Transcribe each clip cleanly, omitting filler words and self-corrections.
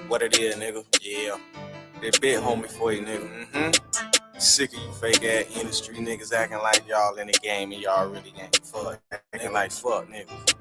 What it is, nigga? Yeah. That big homie for you, nigga. Sick of you fake ass industry niggas acting like y'all in the game and y'all really ain't fuck. Acting like fuck niggas.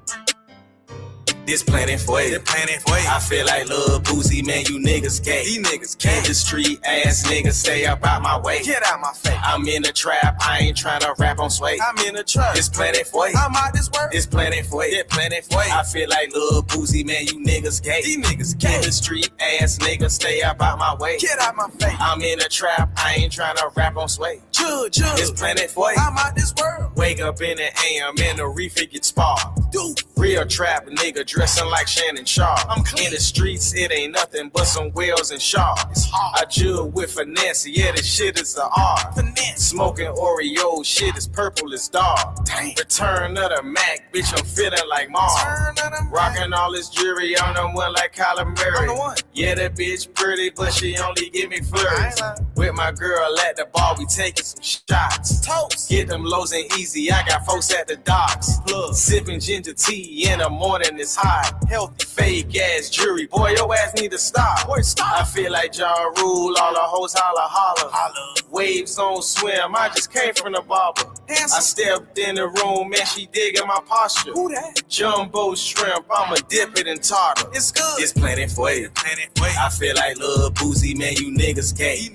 This planet for you. I feel like Lil Boosie, man, you niggas gay. These niggas gay. The street ass niggas stay up out my way. Get out my face. I'm in the trap, I ain't tryna rap on sway. I'm in the trap. This planet for you. I'm out this world. This planet for you. Planet for you. I feel like Lil Boosie, man, you niggas gay. These niggas gay. The street ass niggas stay up out my way. Get out my face. I'm in the trap, I ain't tryna rap on sway. This planet for you. I'm out this world. Wake up in the AM and the reefer get sparked. Dude. Real trap nigga dressing like Shannon Sharp. I'm clean. In the streets, it ain't nothing but some wheels and sharks. I jug with finesse, yeah, this shit is an art. Smoking Oreo, shit is purple as dark. Dang. Return of the Mac, bitch, I'm feeling like Mars. Rocking all this jewelry on them one like Kyler Murray. Yeah, that bitch pretty, but she only give me flirts. With my girl at the bar, we taking some shots. Toast. Get them lows and easy, I got folks at the docks. Sipping ginger tea in the morning, it's hot. Healthy, fake ass jury, boy, your ass need to stop. Boy, stop. I feel like Ja Rule, all the hoes holla. Waves don't swim, I just came from the barber. I stepped in the room and she digging my posture. Who that? Jumbo shrimp, I'ma dip it in tartar. It's good. It's planet for you. I feel like Lil Boosie, man, you niggas gay. In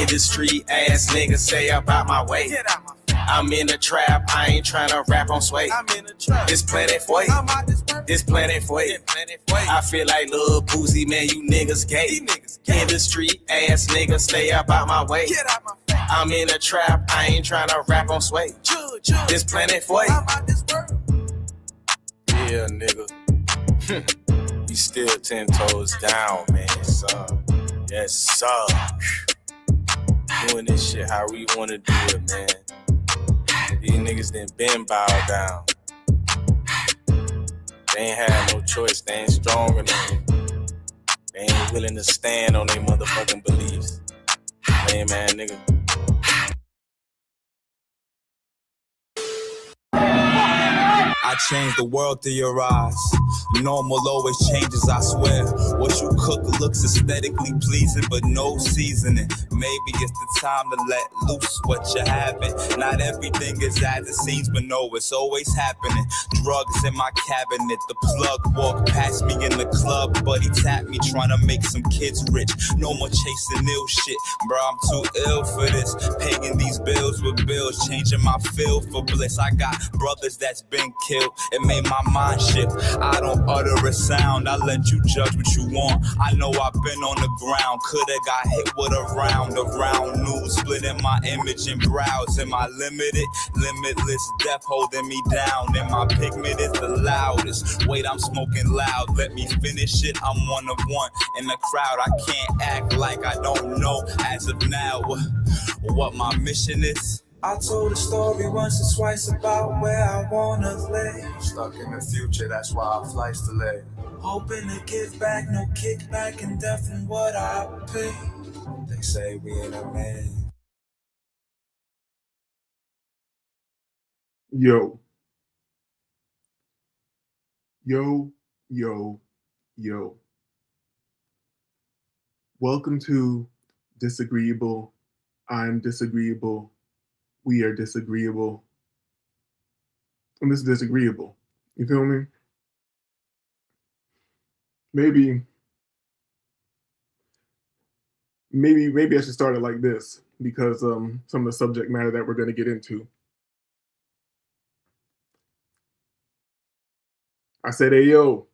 the street ass niggas stay up out my way. Get out my face. I'm in the trap, I ain't tryna rap on sway. I'm in the trap. This planet for you. This planet for you. I feel like Lil Boosie, man, you niggas gay. In the street ass niggas stay up out my way. Get out my face. I'm in the trap, I ain't tryna rap on sway. This planet for you. Yeah, nigga. We still 10 toes down, man. Yes, sir. Doing this shit how we wanna do it, man. These niggas done been bowed down. They ain't had no choice, they ain't strong enough. They ain't willing to stand on their motherfucking beliefs. Hey, man, nigga. I changed the world through your eyes. Normal always changes, I swear. What you cook looks aesthetically pleasing, but no seasoning. Maybe it's the time to let loose what you're having. Not everything is as it seems, but no, it's always happening. Drugs in my cabinet. The plug walked past me in the club, but he tapped me trying to make some kids rich. No more chasing ill shit, bro, I'm too ill for this. Paying these bills with bills, changing my feel for bliss. I got brothers that's been killed. It made my mind shift. I don't utter a sound. I let you judge what you want. I know I've been on the ground. Coulda got hit with a round of round news, splitting my image and brows. Am I limited? Limitless death holding me down. And my pigment is the loudest. Wait, I'm smoking loud. Let me finish it. I'm one of one in the crowd. I can't act like I don't know as of now what my mission is. I told a story once or twice about where I wanna lay. Stuck in the future, that's why I flights delayed. Hoping to give back, no kickback, and death from what I pay. They say we ain't a man. Yo. Welcome to Disagreeable. I'm disagreeable. We are disagreeable. And this is disagreeable. You feel me? Maybe I should start it like this because some of the subject matter that we're going to get into. I said, hey, yo.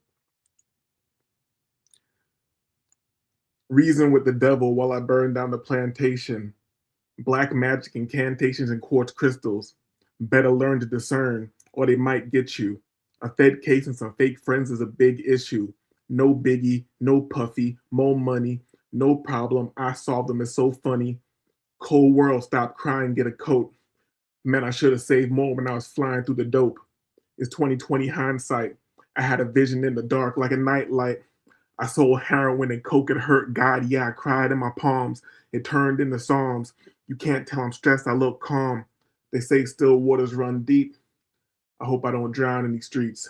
Reason with the devil while I burn down the plantation. Black magic incantations and quartz crystals. Better learn to discern, or they might get you. A Fed case and some fake friends is a big issue. No biggie, no puffy, more money, no problem. I solved them, it's so funny. Cold world, stop crying, get a coat. Man, I should have saved more when I was flying through the dope. It's 2020 hindsight. I had a vision in the dark like a nightlight. I sold heroin and coke, it hurt. God, yeah, I cried in my palms. It turned into psalms. You can't tell I'm stressed, I look calm. They say still waters run deep. I hope I don't drown in these streets.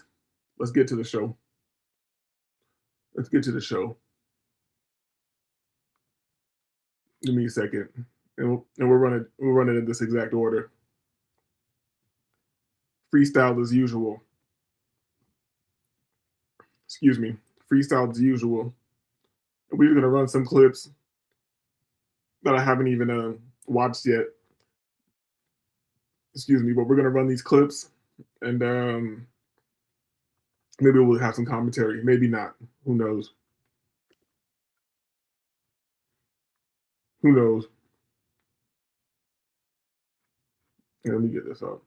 Let's get to the show. Give me a second, and we're running in this exact order. Freestyle as usual. Excuse me. Freestyle as usual. We're gonna run some clips that I haven't even watched yet. Excuse me, but we're gonna run these clips, and maybe we'll have some commentary. Maybe not. Who knows? Who knows? Yeah, let me get this up.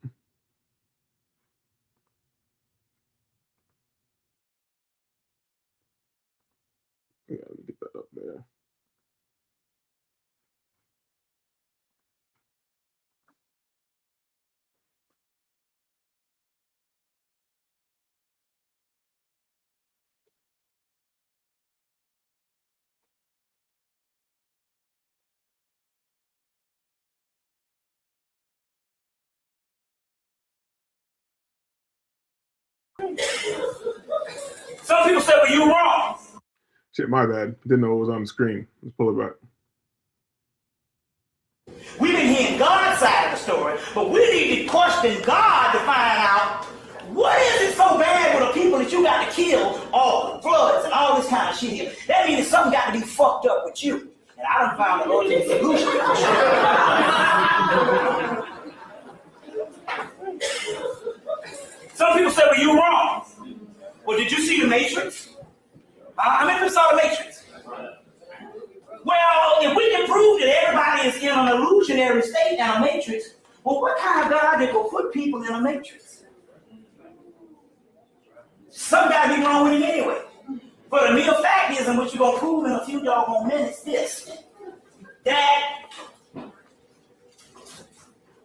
Yeah, let me get that up there. Some people say, well, you're wrong. Shit, my bad. Didn't know it was on the screen. Let's pull it back. We've been hearing God's side of the story, but we need to question God to find out what is it so bad with the people that you got to kill, all the floods and all this kind of shit here. That means that something got to be fucked up with you. And I done found the ultimate solution. Some people say, well, you're wrong. Well, did you see the Matrix? How many people saw the Matrix? Well, if we can prove that everybody is in an illusionary state in a matrix, well, what kind of God did go put people in a matrix? Something got to be wrong with him anyway. But the mere fact is, and what you're going to prove in a few doggone minutes, this, that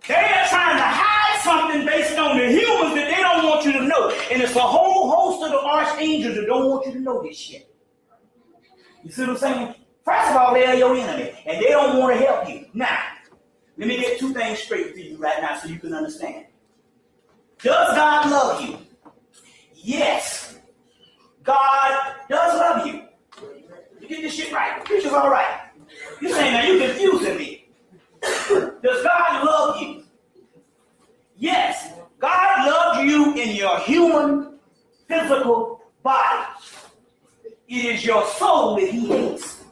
they are trying to hide something based on the humans that they don't want you to know. And it's a whole host of the archangels that don't want you to know this shit. You see what I'm saying? First of all, they are your enemy, and they don't want to help you. Now, let me get two things straight to you right now so you can understand. Does God love you? Yes. God does love you. You get this shit right. The preacher's all right. You're saying, now you're confusing me. Does God love you? Yes. God loves you in your human, physical body. It is your soul that he hates.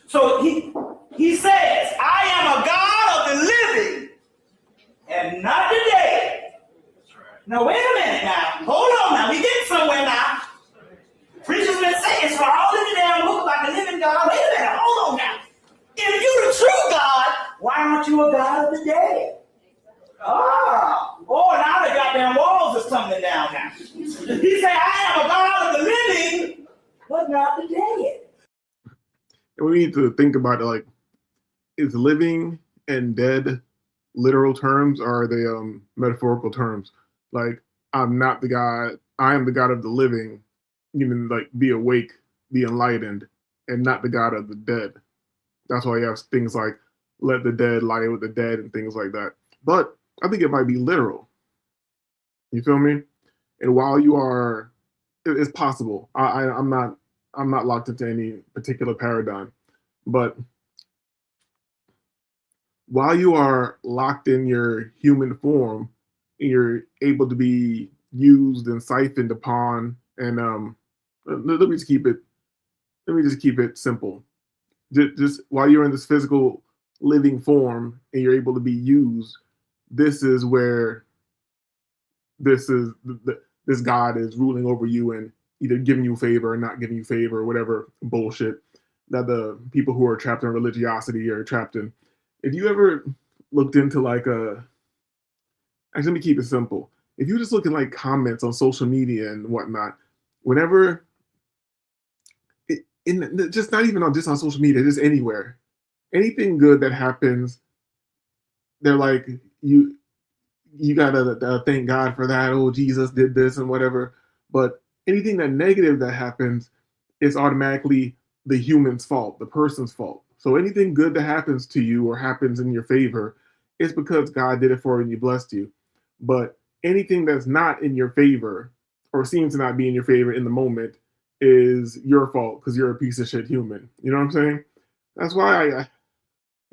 So he says, I am a God of the living and not the dead. Now, wait a minute now. Hold on now. We getting somewhere now. Preachers been saying it's for all in the damn book about the living God. Wait a minute. Hold on now. If you're the true God, why aren't you a God of the dead? Oh, now the goddamn walls are tumbling down now. He said, I am a God of the living, but not the dead. And we need to think about it, like, is living and dead literal terms, or are they metaphorical terms? Like, I'm not the God, I am the God of the living, even like be awake, be enlightened, and not the God of the dead. That's why you have things like let the dead lie with the dead and things like that. But I think it might be literal. You feel me? And while you are, it's possible. I'm not locked into any particular paradigm, but while you are locked in your human form, you're able to be used and siphoned upon. And let me just keep it simple. Just while you're in this physical living form and you're able to be used, this is where this God is ruling over you and either giving you favor or not giving you favor or whatever bullshit that the people who are trapped in religiosity are trapped in. If you ever looked into actually, let me keep it simple. If you just look at like comments on social media and whatnot, whenever just not even just on social media, just anywhere, anything good that happens, they're like, you gotta thank God for that. Oh, Jesus did this and whatever. But anything that negative that happens is automatically the human's fault, the person's fault. So anything good that happens to you or happens in your favor, it's because God did it for you and you blessed you. But anything that's not in your favor or seems to not be in your favor in the moment is your fault because you're a piece of shit human. You know what I'm saying? That's why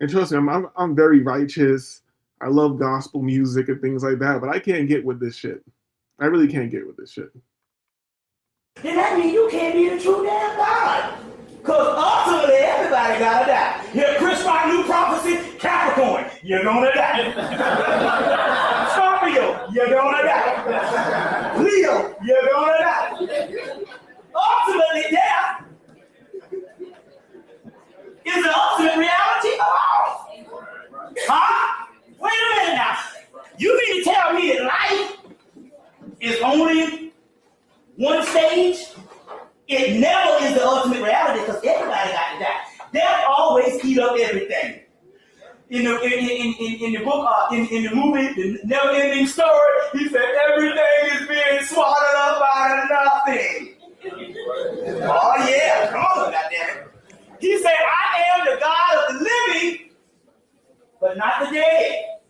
and trust me, I'm very righteous. I love gospel music and things like that, but I can't get with this shit. I really can't get with this shit. Then that means you can't be the true damn God. Because ultimately, everybody gotta die. Here, Chris Rock, New Prophecy, Capricorn, you're gonna die. Scorpio, you're gonna die. Leo, you're gonna die. Ultimately, death is the ultimate reality of all. Huh? Wait a minute now. You mean to tell me that life is only one stage? It never is the ultimate reality because everybody got to die. Death always eat up everything. In the book, in the movie, The Never Ending Story, he said everything is being swallowed up by nothing. Oh yeah, come on, goddammit. He said, I am the God of the living, but not the dead.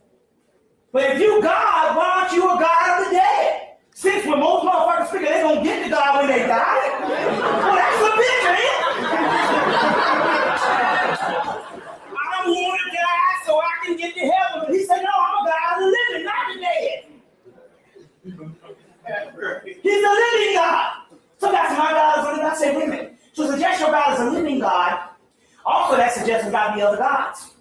But if you God, why aren't you a God of the dead? Since when most motherfuckers figure they're going to get to God when they die, well, that's a bitch, man. I want to die so I can get to heaven. But he said, no, I'm a God of the living, not the dead. He's a living God. So that's my God is a living. I say, wait a minute. To suggest your God is a living God, also that suggests there's got to be other gods.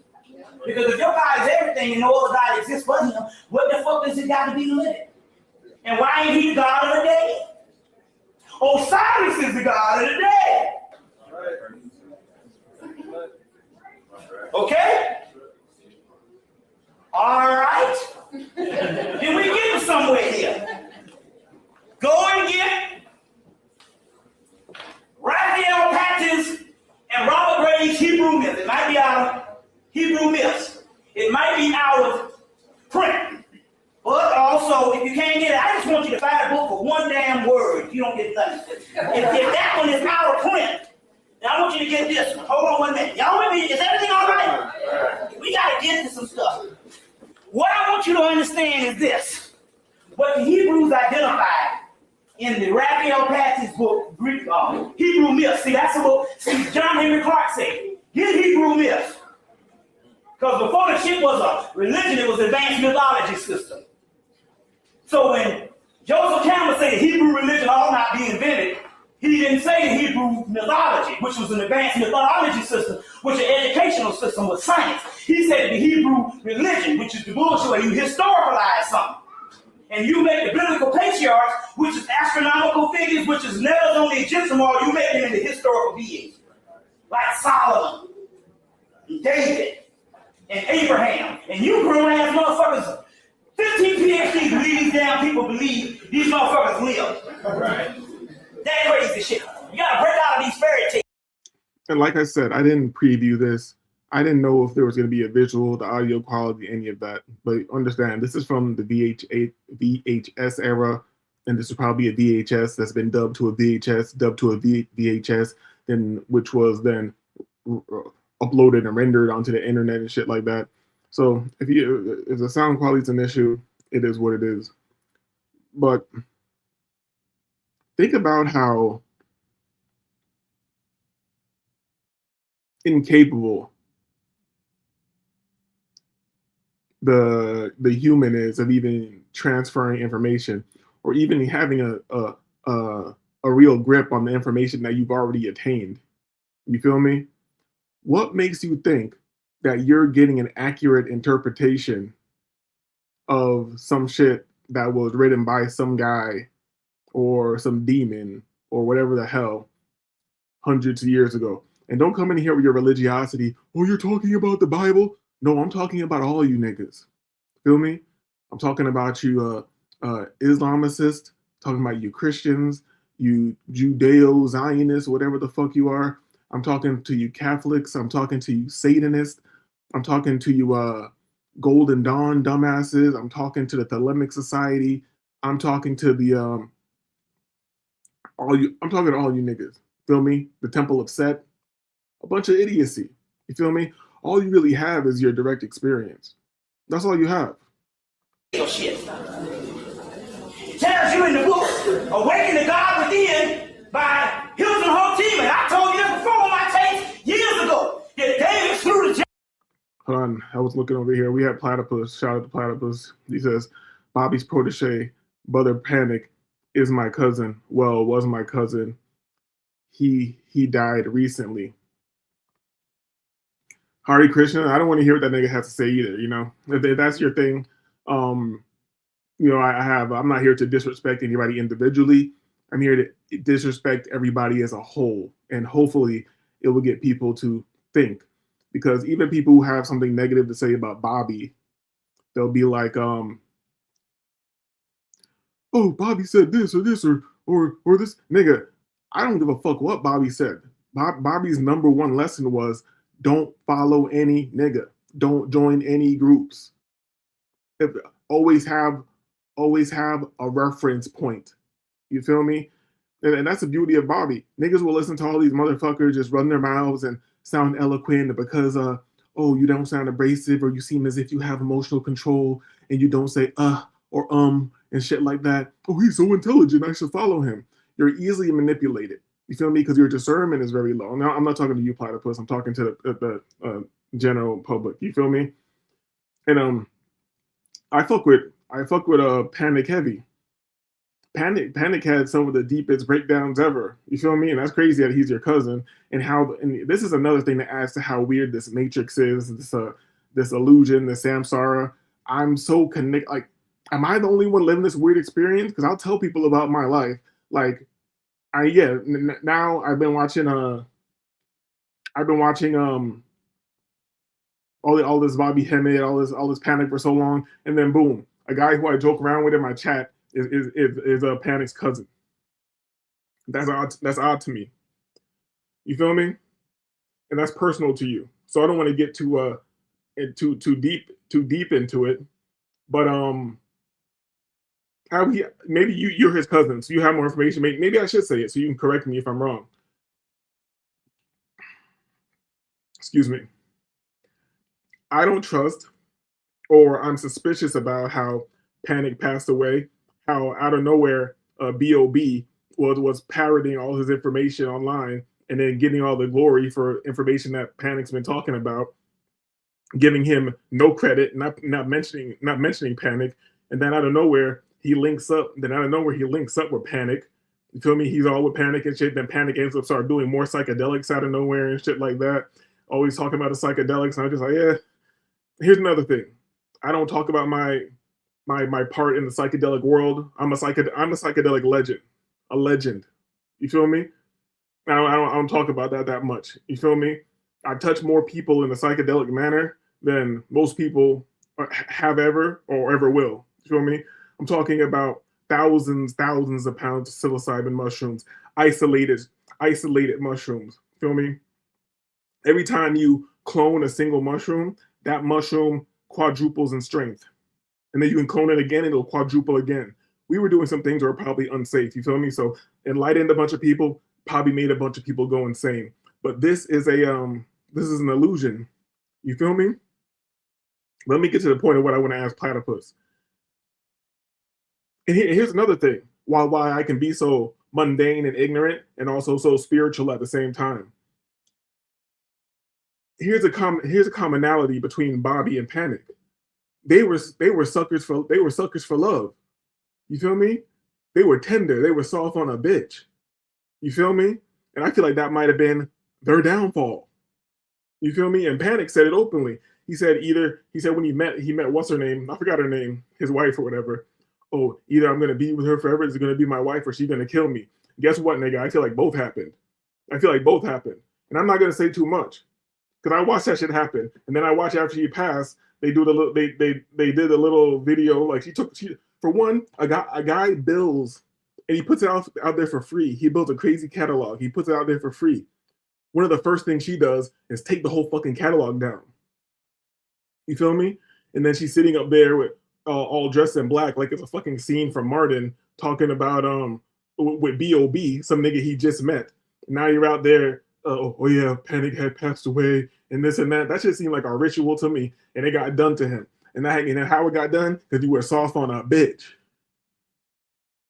Because if your God is everything and no other God exists but him, what the fuck does it got to be living? And why ain't he the God of the dead? Osiris is the God of the dead. Okay? All right. Then we getting somewhere here. Go and get Raphael Patton's and Robert Gray's Hebrew myth. It might be out of Hebrew myths. It might be out of print. But also, if you can't get it, I just want you to buy the book for one damn word. If you don't get that. If that one is out of print, then I want you to get this one. Hold on 1 minute. Y'all with me? Is everything all right? We got to get into some stuff. What I want you to understand is this. What the Hebrews identified in the Raphael Patton's book, Greek Hebrew myths. See, that's the book. See, John Henry Clark said, get Hebrew myths. Because before the shit was a religion, it was an advanced mythology system. So when Joseph Campbell said Hebrew religion ought not be invented, he didn't say Hebrew mythology, which was an advanced mythology system, which an educational system was science. He said the Hebrew religion, which is the bullshit where you historicalize something. And you make the biblical patriarchs, which is astronomical figures, which is never on the Egyptian wall, you make them into historical beings. Like Solomon, and David, and Abraham. And you grown-ass motherfuckers, 15 PhDs believe these damn people believe these motherfuckers live. Right. That crazy shit. You gotta break out of these fairy tales. And like I said, I didn't preview this. I didn't know if there was going to be a visual, the audio quality, any of that. But understand, this is from the VHS era, and this is probably a VHS that's been dubbed to a VHS, dubbed to a VHS, then which was then uploaded and rendered onto the internet and shit like that. So if the sound quality is an issue, it is what it is. But think about how incapable the human is of even transferring information or even having a real grip on the information that you've already attained. You feel me? What makes you think that you're getting an accurate interpretation of some shit that was written by some guy or some demon or whatever the hell hundreds of years ago? And don't come in here with your religiosity. Oh, you're talking about the Bible? No, I'm talking about all you niggas. Feel me? I'm talking about you Islamicists, talking about you Christians, you Judeo-Zionists, whatever the fuck you are. I'm talking to you Catholics. I'm talking to you Satanists. I'm talking to you Golden Dawn dumbasses. I'm talking to the Thelemic Society. I'm talking to the I'm talking to all you niggas. Feel me? The Temple of Set. A bunch of idiocy. You feel me? All you really have is your direct experience. That's all you have. Shit. It tells you in the book, Awaken the God Within by Hilton Twyman. I told you this before on my tapes years ago. Get Davis through the jail. Hold on, I was looking over here. We have Platypus. Shout out to Platypus. He says, Bobby's protege, Brother Panic, is my cousin. Well, was my cousin. He died recently. Hari Krishna, I don't want to hear what that nigga has to say either. You know, if that's your thing, you know, I'm not here to disrespect anybody individually. I'm here to disrespect everybody as a whole, and hopefully it will get people to think. Because even people who have something negative to say about Bobby, they'll be like, oh, Bobby said this or this or this. Nigga, I don't give a fuck what Bobby said. Bobby's number one lesson was don't follow any nigga. Don't join any groups. Always have a reference point. You feel me? And that's the beauty of Bobby. Niggas will listen to all these motherfuckers just run their mouths and sound eloquent because oh, you don't sound abrasive, or you seem as if you have emotional control and you don't say or and shit like that. Oh, he's so intelligent, I should follow him. You're easily manipulated. You feel me? Because your discernment is very low. Now, I'm not talking to you, Platypus. I'm talking to the general public. You feel me? And I fuck with Panic heavy. Panic had some of the deepest breakdowns ever. You feel me? And that's crazy that he's your cousin. And this is another thing that adds to how weird this matrix is. This illusion, this samsara. I'm so connected. Like, am I the only one living this weird experience? Because I'll tell people about my life. Like, now I've been watching all this Bobby Hemmitt, all this Panic for so long, and then boom, a guy who I joke around with in my chat is Panic's cousin. That's odd to me. You feel me? And that's personal to you. So I don't want to get too deep into it. But maybe you're his cousin, so you have more information. Maybe I should say it so you can correct me if I'm wrong. Excuse me. I don't trust, or I'm suspicious about how Panic passed away. How out of nowhere, B.O.B. was parroting all his information online and then getting all the glory for information that Panic's been talking about, giving him no credit, not mentioning Panic, and then out of nowhere he links up. Then out of nowhere he links up with Panic. You feel me? He's all with Panic and shit. Then Panic ends up start doing more psychedelics out of nowhere and shit like that. Always talking about the psychedelics, and I'm just like, yeah. Here's another thing. I don't talk about my part in the psychedelic world. I'm a psychedelic legend, a legend. You feel me? I don't talk about that much. You feel me? I touch more people in the psychedelic manner than most people have ever or ever will. You feel me? I'm talking about thousands of pounds of psilocybin mushrooms, isolated mushrooms. Feel me? Every time you clone a single mushroom, that mushroom quadruples in strength. And then you can clone it again, and it'll quadruple again. We were doing some things that were probably unsafe. You feel me? So enlightened a bunch of people, probably made a bunch of people go insane. But this is an illusion. You feel me? Let me get to the point of what I want to ask Platypus. And here's another thing. Why I can be so mundane and ignorant and also so spiritual at the same time. Here's a commonality between Bobby and Panic. They were suckers for love. You feel me? They were tender. They were soft on a bitch. You feel me? And I feel like that might have been their downfall. You feel me? And Panic said it openly. He said when he met what's her name? I forgot her name, his wife or whatever. Oh, either I'm gonna be with her forever, it's gonna be my wife, or she's gonna kill me. Guess what, nigga? I feel like both happened. And I'm not gonna say too much. Because I watched that shit happen. And then I watched after she passed, they did a little video. Like for one, a guy builds and he puts it out there for free. He builds a crazy catalog. He puts it out there for free. One of the first things she does is take the whole fucking catalog down. You feel me? And then she's sitting up there with all dressed in black, like it's a fucking scene from Martin talking about with B.O.B., some nigga he just met. Now you're out there. Oh yeah, Panic had passed away, and this and that. That just seemed like a ritual to me, and it got done to him. And then how it got done? Because you were soft on a bitch.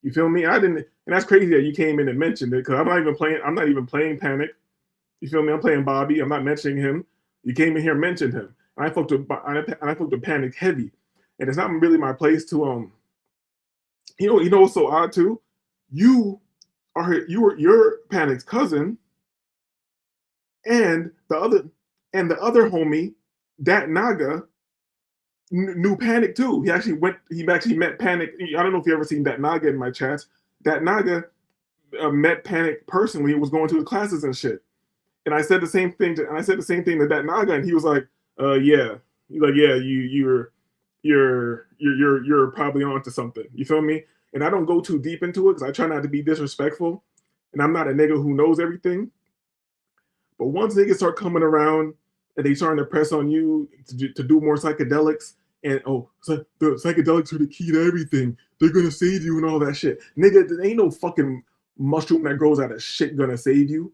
You feel me? And that's crazy that you came in and mentioned it, because I'm not even playing Panic. You feel me? I'm playing Bobby. I'm not mentioning him. You came in here and mentioned him. And I fucked with Panic heavy. And it's not really my place to you know what's so odd too? You're Panic's cousin, and the other homie, Dat Naga, knew Panic too. He actually met Panic. I don't know if you ever seen Dat Naga in my chats. Dat Naga met Panic personally. He was going to the classes and shit. And I said the same thing to Dat Naga, and he was like, yeah. He's like, yeah, you're probably onto something. You feel me? And I don't go too deep into it because I try not to be disrespectful. And I'm not a nigga who knows everything. But once niggas start coming around and they starting to press on you to do more psychedelics, and so the psychedelics are the key to everything. They're gonna save you and all that shit. Nigga, there ain't no fucking mushroom that grows out of shit gonna save you.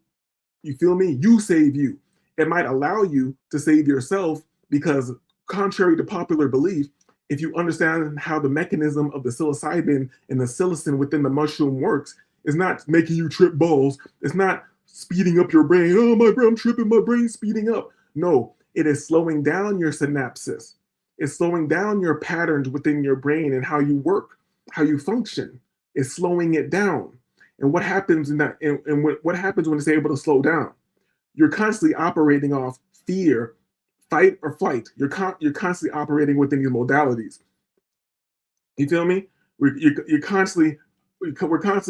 You feel me? You save you. It might allow you to save yourself because, contrary to popular belief, if you understand how the mechanism of the psilocybin and the psilocin within the mushroom works, it's not making you trip balls. It's not speeding up your brain. Oh, I'm tripping, my brain's speeding up. No, it is slowing down your synapses. It's slowing down your patterns within your brain and how you work, how you function. It's slowing it down. And what happens what happens when it's able to slow down? You're constantly operating off fear, fight or flight. You're constantly operating within these modalities. You feel me? We're constantly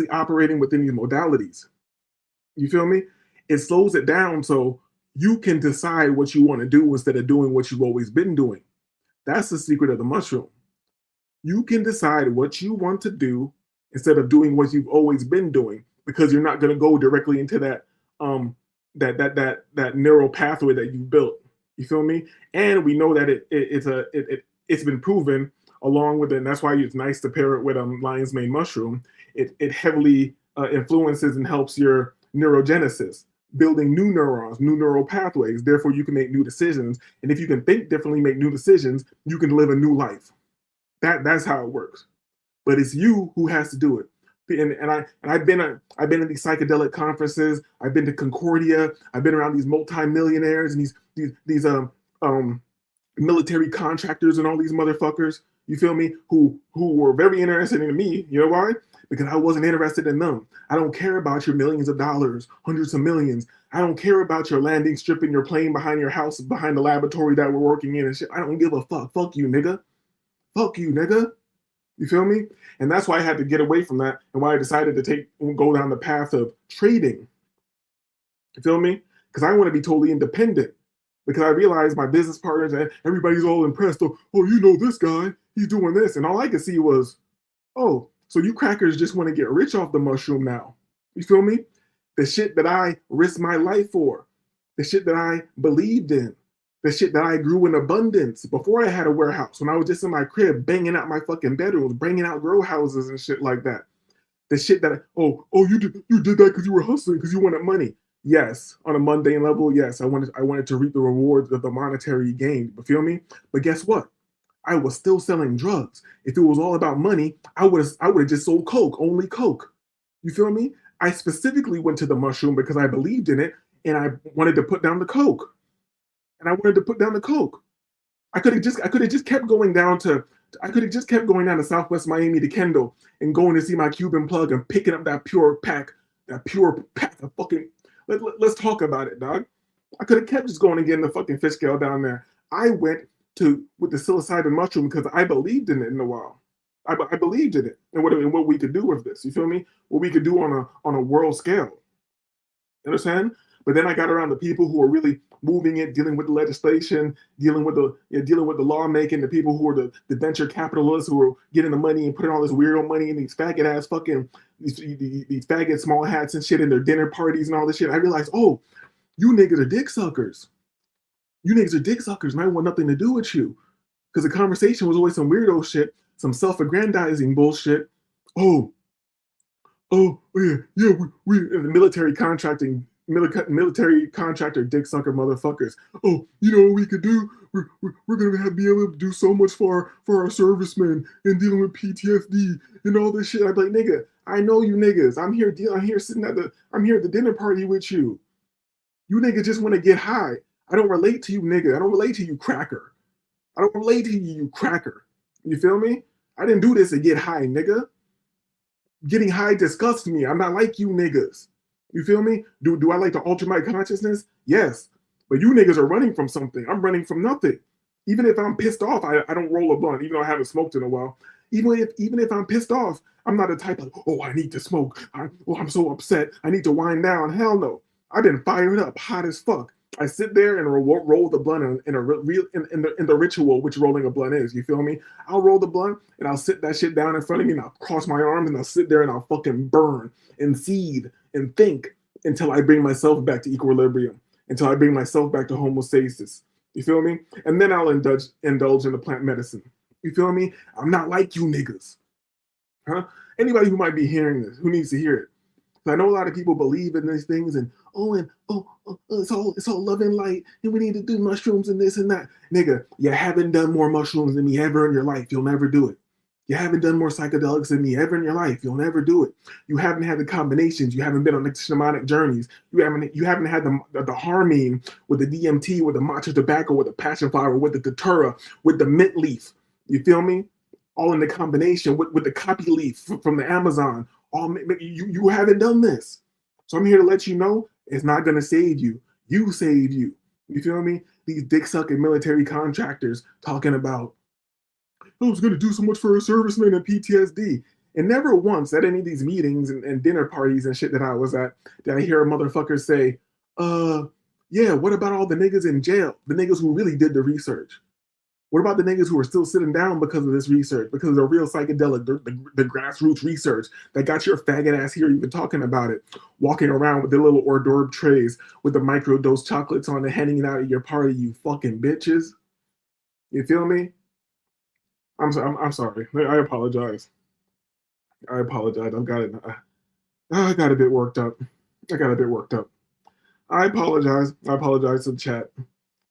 operating within these modalities. You feel me? It slows it down so you can decide what you want to do instead of doing what you've always been doing. That's the secret of the mushroom. You can decide what you want to do instead of doing what you've always been doing, because you're not going to go directly into that neural pathway that you built. You feel me? And we know that it's been proven along with it, and that's why it's nice to pair it with lion's mane mushroom. It heavily influences and helps your neurogenesis, building new neurons, new neural pathways. Therefore, you can make new decisions. And if you can think differently, make new decisions, you can live a new life. That's how it works. But it's you who has to do it. And I've been in these psychedelic conferences. I've been to Concordia. I've been around these multimillionaires and these military contractors and all these motherfuckers. You feel me? Who were very interested in me. You know why? Because I wasn't interested in them. I don't care about your millions of dollars, hundreds of millions. I don't care about your landing strip in your plane behind your house, behind the laboratory that we're working in and shit. I don't give a fuck. Fuck you, nigga. Fuck you, nigga. You feel me? And that's why I had to get away from that, and why I decided to go down the path of trading. You feel me? Because I want to be totally independent. Because I realized my business partners and everybody's all impressed. Oh, you know this guy, he's doing this. And all I could see was, oh, so you crackers just want to get rich off the mushroom now. You feel me? The shit that I risked my life for, the shit that I believed in, the shit that I grew in abundance before I had a warehouse, when I was just in my crib banging out my fucking bedrooms, bringing out grow houses and shit like that. The shit that you did that because you were hustling, because you wanted money. Yes, on a mundane level, yes, I wanted to reap the rewards of the monetary gain. But feel me? But guess what? I was still selling drugs. If it was all about money, I would have just sold coke, only coke. You feel me? I specifically went to the mushroom because I believed in it, and I wanted to put down the coke. I could have just kept going down to Southwest Miami to Kendall and going to see my Cuban plug and picking up that pure pack of fucking. Let's talk about it, dog. I could have kept just going and getting the fucking fish scale down there. I went with the psilocybin mushroom because I believed in it in a while. I believed in it and what we could do with this. You feel me? What we could do on a world scale. You understand? But then I got around the people who are really moving it, dealing with the legislation, dealing with the lawmaking, the people who are the venture capitalists who are getting the money and putting all this weirdo money in these faggot ass fucking these faggot small hats and shit in their dinner parties and all this shit. I realized, oh, you niggas are dick suckers. You niggas are dick suckers, and I want nothing to do with you. Because the conversation was always some weirdo shit, some self-aggrandizing bullshit. Oh yeah, we in the military contractor dick sucker motherfuckers. Oh, you know what we could do? We're gonna be able to do so much for our servicemen and dealing with PTSD and all this shit. I'd be like, nigga, I know you niggas. I'm here at the dinner party with you. You niggas just want to get high. I don't relate to you, nigga. I don't relate to you, cracker. I don't relate to you, you cracker. You feel me? I didn't do this to get high, nigga. Getting high disgusts me. I'm not like you niggas. You feel me? Do I like to alter my consciousness? Yes. But you niggas are running from something. I'm running from nothing. Even if I'm pissed off, I don't roll a blunt, even though I haven't smoked in a while. Even if I'm pissed off, I'm not a type of, oh, I need to smoke. I'm so upset. I need to wind down. Hell no. I've been fired up, hot as fuck. I sit there and roll the blunt in the ritual, which rolling a blunt is. You feel me? I'll roll the blunt and I'll sit that shit down in front of me and I'll cross my arms and I'll sit there and I'll fucking burn and seethe and think until I bring myself back to equilibrium, until I bring myself back to homeostasis. You feel me? And then I'll indulge in the plant medicine. You feel me? I'm not like you niggas. Huh? Anybody who might be hearing this, who needs to hear it? I know a lot of people believe in these things and it's all love and light and we need to do mushrooms and this and that. Nigga, you haven't done more mushrooms than me ever in your life. You'll never do it. You haven't done more psychedelics than me ever in your life. You'll never do it. You haven't had the combinations. You haven't been on the shamanic journeys. You haven't had the harmine with the DMT, with the matcha tobacco, with the passion flower, with the datura, with the mint leaf. You feel me? All in the combination with the copy leaf from the Amazon. You haven't done this. So I'm here to let you know it's not going to save you. You save you. You feel me? These dick-sucking military contractors talking about, I was going to do so much for a serviceman and PTSD. And never once at any of these meetings and dinner parties and shit that I was at did I hear a motherfucker say, yeah, what about all the niggas in jail? The niggas who really did the research. What about the niggas who are still sitting down because of this research, because of the real psychedelic, the grassroots research that got your faggot ass here even talking about it, walking around with their little hors d'oeuvre trays with the microdose chocolates on it, handing it out at your party, you fucking bitches. You feel me? I'm sorry. I apologize. I got a bit worked up. I apologize. I apologize to the chat.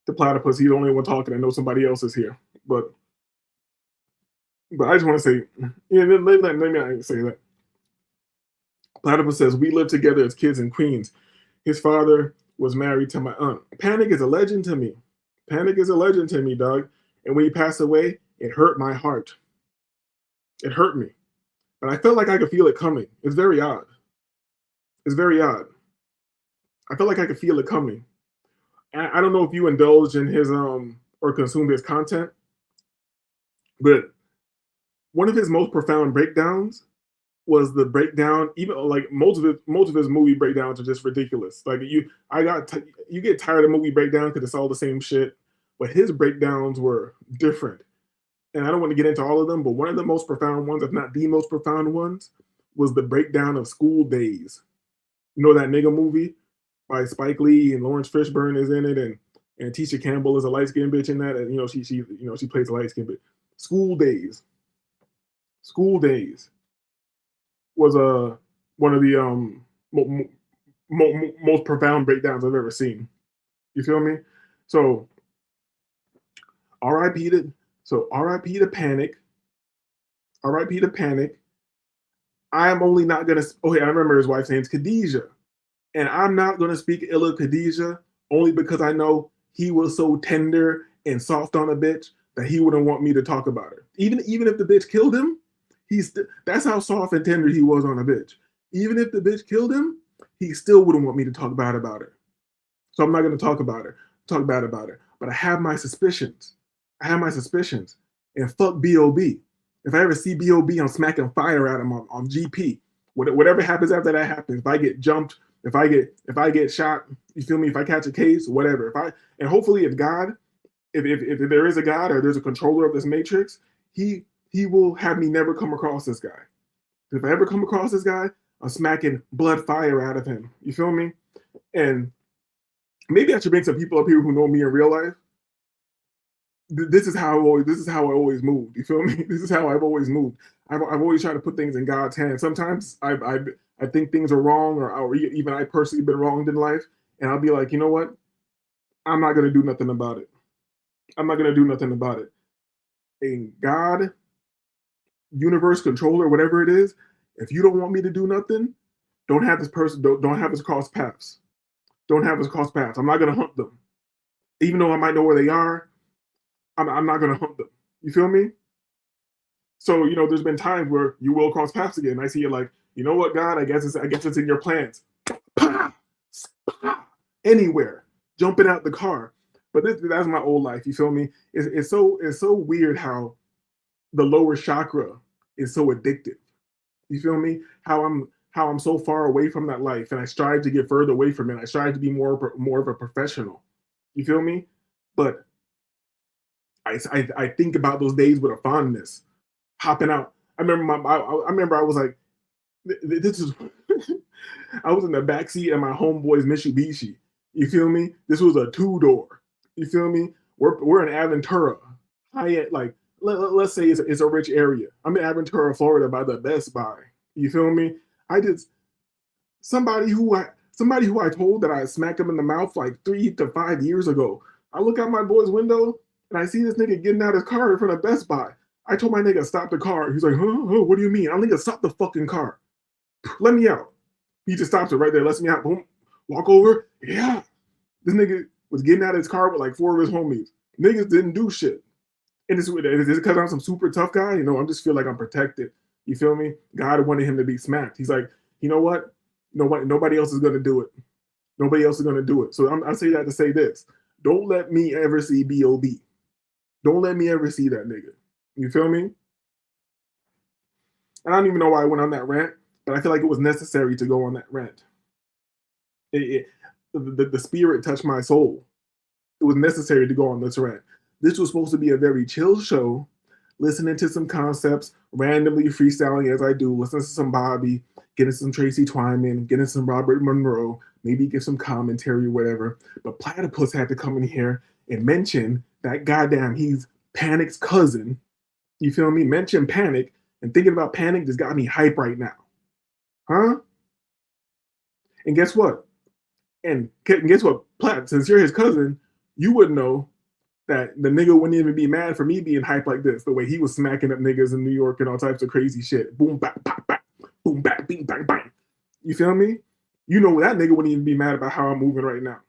The platypus, he's the only one talking. I know somebody else is here, but I just want to say, yeah, let me not say that. Platypus says, we lived together as kids in Queens. His father was married to my aunt. Panic is a legend to me. Dog. And when he passed away, it hurt my heart. It hurt me. But I felt like I could feel it coming. It's very odd. I felt like I could feel it coming. I don't know if you indulge in his or consume his content, but one of his most profound breakdowns was the breakdown. Even like most of his movie breakdowns are just ridiculous. Like you get tired of movie breakdowns because it's all the same shit. But his breakdowns were different, and I don't want to get into all of them. But one of the most profound ones, if not the most profound ones, was the breakdown of School Days. You know that nigga movie by Spike Lee and Lawrence Fishburne is in it, and Tisha Campbell is a light skinned bitch in that, and she plays a light skinned bitch. School Days was one of the most profound breakdowns I've ever seen. You feel me? So R.I.P. to Panic. R.I.P. to Panic. I am only not gonna. Oh, yeah, I remember his wife's name's Khadijah. And I'm not going to speak ill of Khadijah only because I know he was so tender and soft on a bitch that he wouldn't want me to talk about her. Even if the bitch killed him, that's how soft and tender he was on a bitch. Even if the bitch killed him, he still wouldn't want me to talk bad about her. So I'm not going to talk bad about her. But I have my suspicions. And fuck B.O.B. If I ever see B.O.B., I'm smacking fire at him on GP. Whatever happens after that happens. If I get jumped, if I get shot, you feel me? If I catch a case, whatever. And hopefully if God, if there is a God or there's a controller of this matrix, he will have me never come across this guy. If I ever come across this guy, I'm smacking blood fire out of him. You feel me? And maybe I should bring some people up here who know me in real life. This is how I always moved. You feel me? This is how I've always moved. I've always tried to put things in God's hands. Sometimes I think things are wrong, or even I personally been wronged in life, and I'll be like, you know what? I'm not gonna do nothing about it. And God, universe, controller, whatever it is, if you don't want me to do nothing, don't have this person. Don't have us cross paths. I'm not gonna hunt them. Even though I might know where they are, I'm not gonna hunt them. You feel me? So, there's been times where you will cross paths again. I see you like, you know what, God, I guess it's in your plans. Anywhere, jumping out the car. But that's my old life. You feel me? It's so weird how the lower chakra is so addictive. You feel me? How I'm so far away from that life, and I strive to get further away from it. I strive to be more of a professional. You feel me? But I think about those days with a fondness. Hopping out. I remember I was like, this is. I was in the backseat of my homeboy's Mitsubishi. You feel me? This was a 2-door. You feel me? We're in Aventura, high end, like let's say it's a rich area. I'm in Aventura, Florida, by the Best Buy. You feel me? I just somebody who I told that I smacked him in the mouth like 3 to 5 years ago. I look out my boy's window and I see this nigga getting out his car in front of Best Buy. I told my nigga stop the car. He's like, huh? What do you mean? I'm nigga stop the fucking car. Let me out. He just stops it right there, lets me out. Boom. Walk over. Yeah. This nigga was getting out of his car with like 4 of his homies. Niggas didn't do shit. And is it because I'm some super tough guy? I just feel like I'm protected. You feel me? God wanted him to be smacked. He's like, you know what? Nobody else is gonna do it. Nobody else is gonna do it. So I say that to say this: don't let me ever see B.O.B. Don't let me ever see that nigga. You feel me? And I don't even know why I went on that rant, but I feel like it was necessary to go on that rant. The spirit touched my soul. It was necessary to go on this rant. This was supposed to be a very chill show, listening to some concepts, randomly freestyling as I do, listening to some Bobby, getting some Tracy Twyman, getting some Robert Monroe, maybe give some commentary or whatever. But Platypus had to come in here and mention that goddamn he's Panic's cousin. You feel me? Mention Panic, and thinking about Panic just got me hype right now. Huh? And guess what? And guess what? Plat, since you're his cousin, you would know that the nigga wouldn't even be mad for me being hyped like this, the way he was smacking up niggas in New York and all types of crazy shit. Boom, bap, bap, bap. Boom, bap, bing, bang, bang. You feel me? You know that nigga wouldn't even be mad about how I'm moving right now.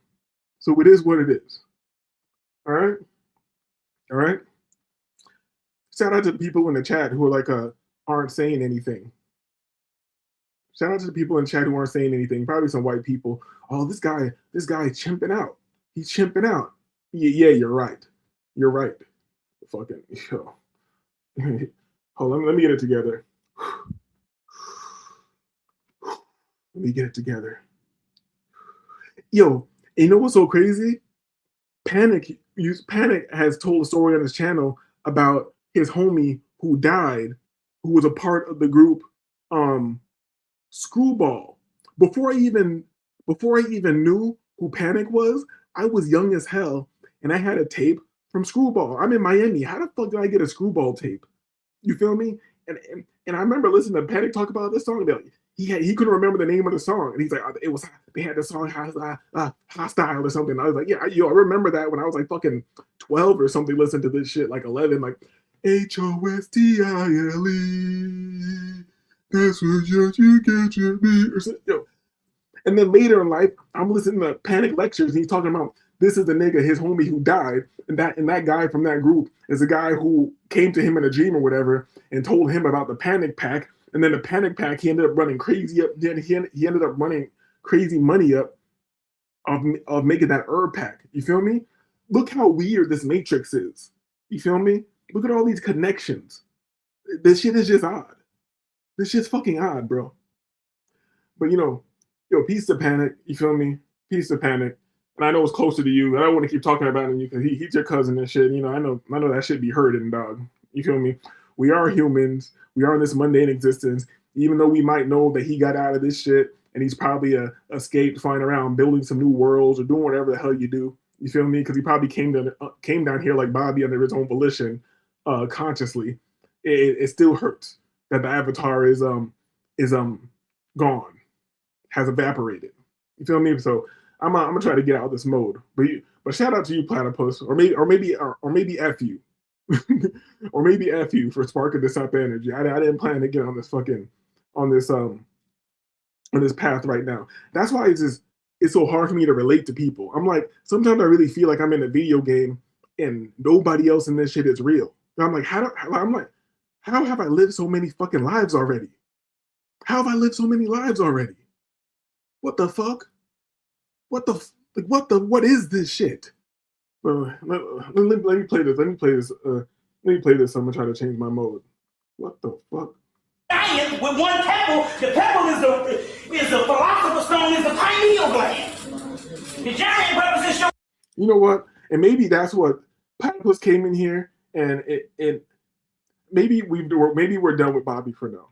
So it is what it is. All right? All right? Shout out to the people in the chat who are like, aren't saying anything. Shout out to the people in the chat who aren't saying anything. Probably some white people. Oh, this guy is chimping out. He's chimping out. Yeah, you're right. You're right. Fucking, yo. Hold on, let me get it together. Let me get it together. Yo, you know what's so crazy? Panic has told a story on his channel about his homie who died, who was a part of the group Screwball. Before I even knew who Panic was, I was young as hell, and I had a tape from Screwball. I'm in Miami. How the fuck did I get a Screwball tape? You feel me? And I remember listening to Panic talk about this song. He couldn't remember the name of the song, and he's like, they had the song Hostile or something. I was like, yeah, I remember that when I was like fucking 12 or something. Listening to this shit like 11, like HOSTILE. That's what you get your me or something. Yo. And then later in life, I'm listening to Panic lectures, and he's talking about this is the nigga, his homie who died, and that guy from that group is the guy who came to him in a dream or whatever and told him about the Panic Pack. And then the Panic Pack, he ended up running crazy up. Then he ended up running crazy money up of making that herb pack. You feel me? Look how weird this matrix is. You feel me? Look at all these connections. This shit is just odd. This shit's fucking odd, bro. But yo, peace to Panic. You feel me? Peace to Panic. And I know it's closer to you. And I don't want to keep talking about him because he's your cousin and shit. I know that shit be hurting, dog. You feel me? We are humans. We are in this mundane existence. Even though we might know that he got out of this shit and he's probably escaped, flying around, building some new worlds or doing whatever the hell you do. You feel me? Because he probably came down here like Bobby under his own volition, consciously. It still hurts that the avatar is gone, has evaporated. You feel me? So I'm gonna try to get out of this mode. But shout out to you, Platypus, or maybe F you. Or maybe F you for sparking this up energy. I didn't plan to get on this path right now. That's why it's just it's so hard for me to relate to people. I'm like, sometimes I really feel like I'm in a video game and nobody else in this shit is real. And I'm like, how have I lived so many fucking lives already? How have I lived so many lives already? What the fuck? What is this shit? Let me play this. Let me play this. I'm gonna try to change my mode. What the fuck? Giant with one pebble. The pebble is the philosopher's stone, is the pineal gland. The giant represents your. You know what? And maybe that's what Platypus came in here, and it maybe we're done with Bobby for now.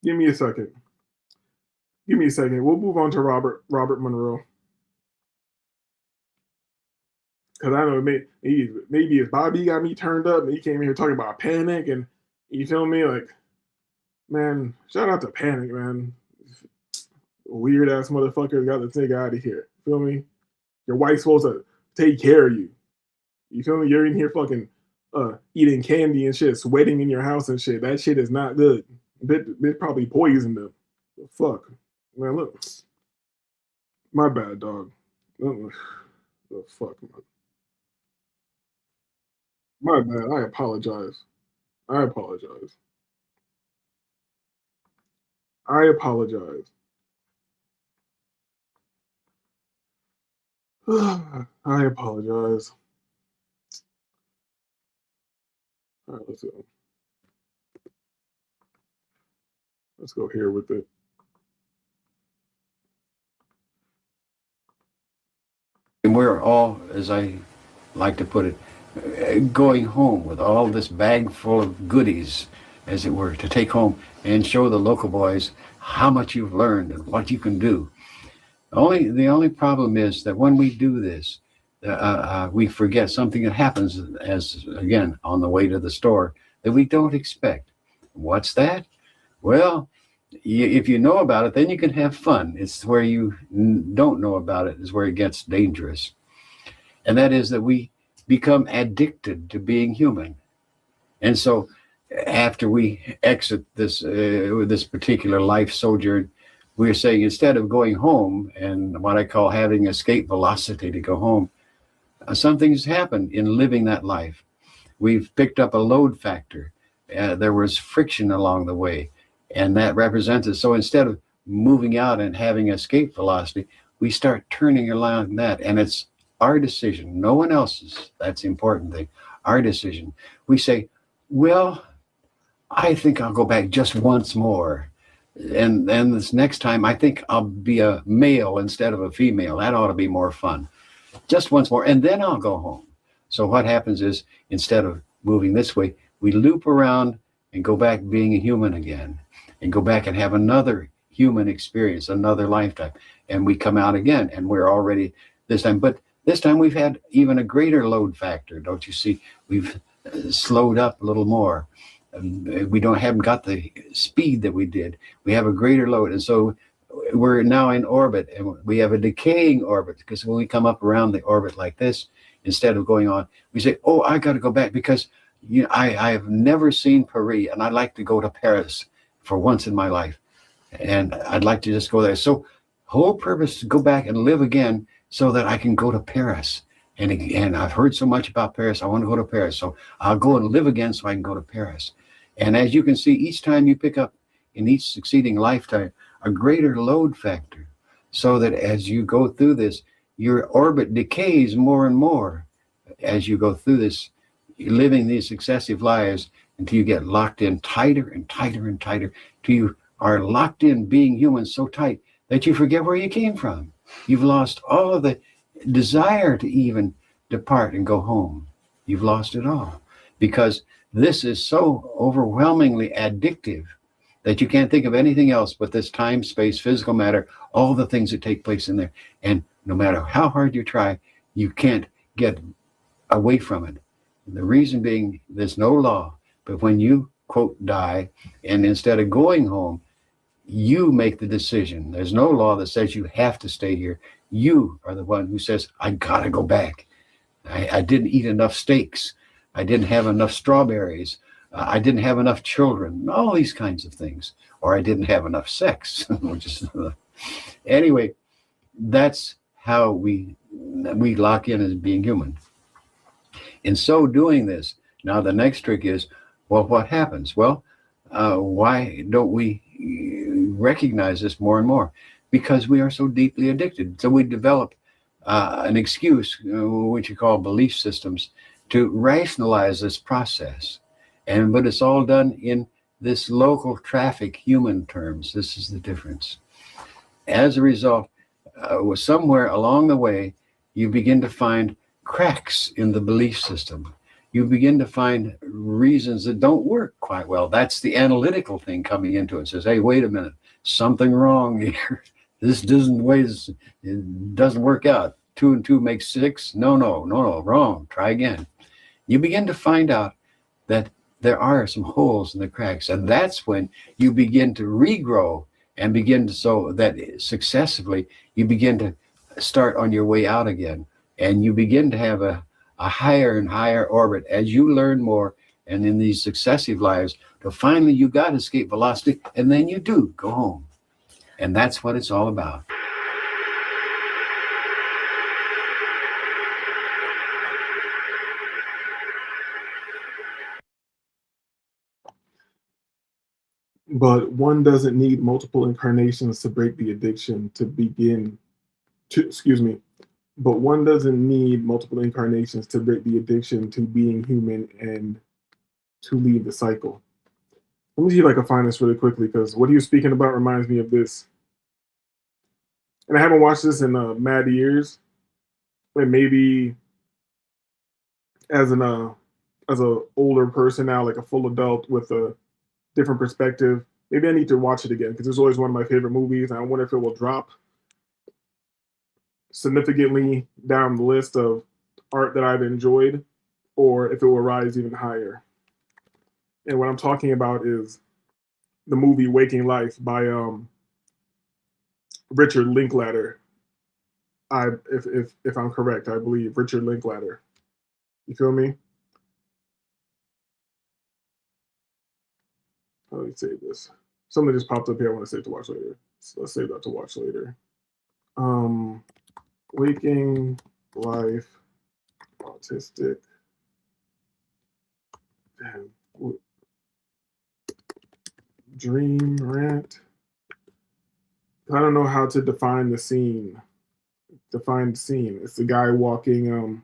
Give me a second. We'll move on to Robert Monroe. Because I don't know, maybe if Bobby got me turned up and he came here talking about Panic, and you feel me? Like, man, shout out to Panic, man. Weird ass motherfucker got to take out of here. Feel me? Your wife's supposed to take care of you. You feel me? You're in here fucking eating candy and shit, sweating in your house and shit. That shit is not good. They probably poisoned them. Fuck. Man, look. My bad, dog. The fuck, man. My bad. I apologize. I apologize. I apologize. All right, let's go here with it. And we're all, as I like to put it, going home with all this bag full of goodies, as it were, to take home and show the local boys how much you've learned and what you can do. The only problem is that when we do this, we forget something that happens as, again, on the way to the store that we don't expect. What's that? Well, if you know about it, then you can have fun. It's where you don't know about it is where it gets dangerous. And that is that we become addicted to being human. And so after we exit this particular life sojourn, we're saying instead of going home and what I call having escape velocity to go home, something's happened in living that life. We've picked up a load factor. There was friction along the way, and that represents it. So instead of moving out and having escape velocity, we start turning around that, and it's our decision, no one else's. That's the important thing, our decision. We say, well, I think I'll go back just once more. And then this next time, I think I'll be a male instead of a female. That ought to be more fun. Just once more, and then I'll go home. So what happens is, instead of moving this way, we loop around and go back being a human again, and go back and have another human experience, another lifetime. And we come out again, and we're already this time. But this time we've had even a greater load factor, don't you see? We've slowed up a little more. We haven't got the speed that we did. We have a greater load. And so we're now in orbit, and we have a decaying orbit, because when we come up around the orbit like this, instead of going on, we say, oh, I got to go back because I have never seen Paris, and I'd like to go to Paris for once in my life. And I'd like to just go there. So whole purpose to go back and live again so that I can go to Paris. And I've heard so much about Paris. I want to go to Paris. So I'll go and live again so I can go to Paris. And as you can see, each time you pick up in each succeeding lifetime a greater load factor, so that as you go through this, your orbit decays more and more as you go through this, living these successive lives until you get locked in tighter and tighter and tighter, till you are locked in being human so tight that you forget where you came from. You've lost all of the desire to even depart and go home. You've lost it all, because this is so overwhelmingly addictive that you can't think of anything else but this time, space, physical matter, all the things that take place in there. And no matter how hard you try, you can't get away from it. The reason being, there's no law, but when you, quote, die, and instead of going home, you make the decision. There's no law that says you have to stay here. You are the one who says, I gotta go back. I didn't eat enough steaks. I didn't have enough strawberries. I didn't have enough children. All these kinds of things. Or I didn't have enough sex. Which is, anyway, that's how we lock in as being human. In so doing this, now the next trick is, well, what happens? Well, why don't we recognize this more and more? Because we are so deeply addicted. So we develop an excuse, which you call belief systems, to rationalize this process. But it's all done in this local traffic human terms. This is the difference. As a result, somewhere along the way, you begin to find cracks in the belief system. You begin to find reasons that don't work quite well. That's the analytical thing coming into it. Says, hey, wait a minute, something wrong here. This doesn't work out. 2 and 2 makes 6. No, wrong. Try again. You begin to find out that there are some holes in the cracks, and that's when you begin to regrow and begin to, so that successively you begin to start on your way out again, and you begin to have a higher and higher orbit as you learn more, and in these successive lives, till finally you got escape velocity, and then you do go home. And that's what it's all about. But one doesn't need multiple incarnations to break the addiction to begin to, excuse me, but one doesn't need multiple incarnations to break the addiction to being human and to leave the cycle. Let me see if I can find this really quickly, because what he was speaking about reminds me of this. And I haven't watched this in mad years. And maybe as a older person now, like a full adult with a different perspective, maybe I need to watch it again, because it's always one of my favorite movies. And I wonder if it will drop significantly down the list of art that I've enjoyed, or if it will rise even higher. And what I'm talking about is the movie Waking Life by Richard Linklater. If I'm correct, I believe Richard Linklater. You feel me? Let me save this. Something just popped up here. I want to save to watch later. So let's save that to watch later. Waking Life, autistic. Damn. Dream rant. I don't know how to define the scene. Define the scene. It's the guy walking.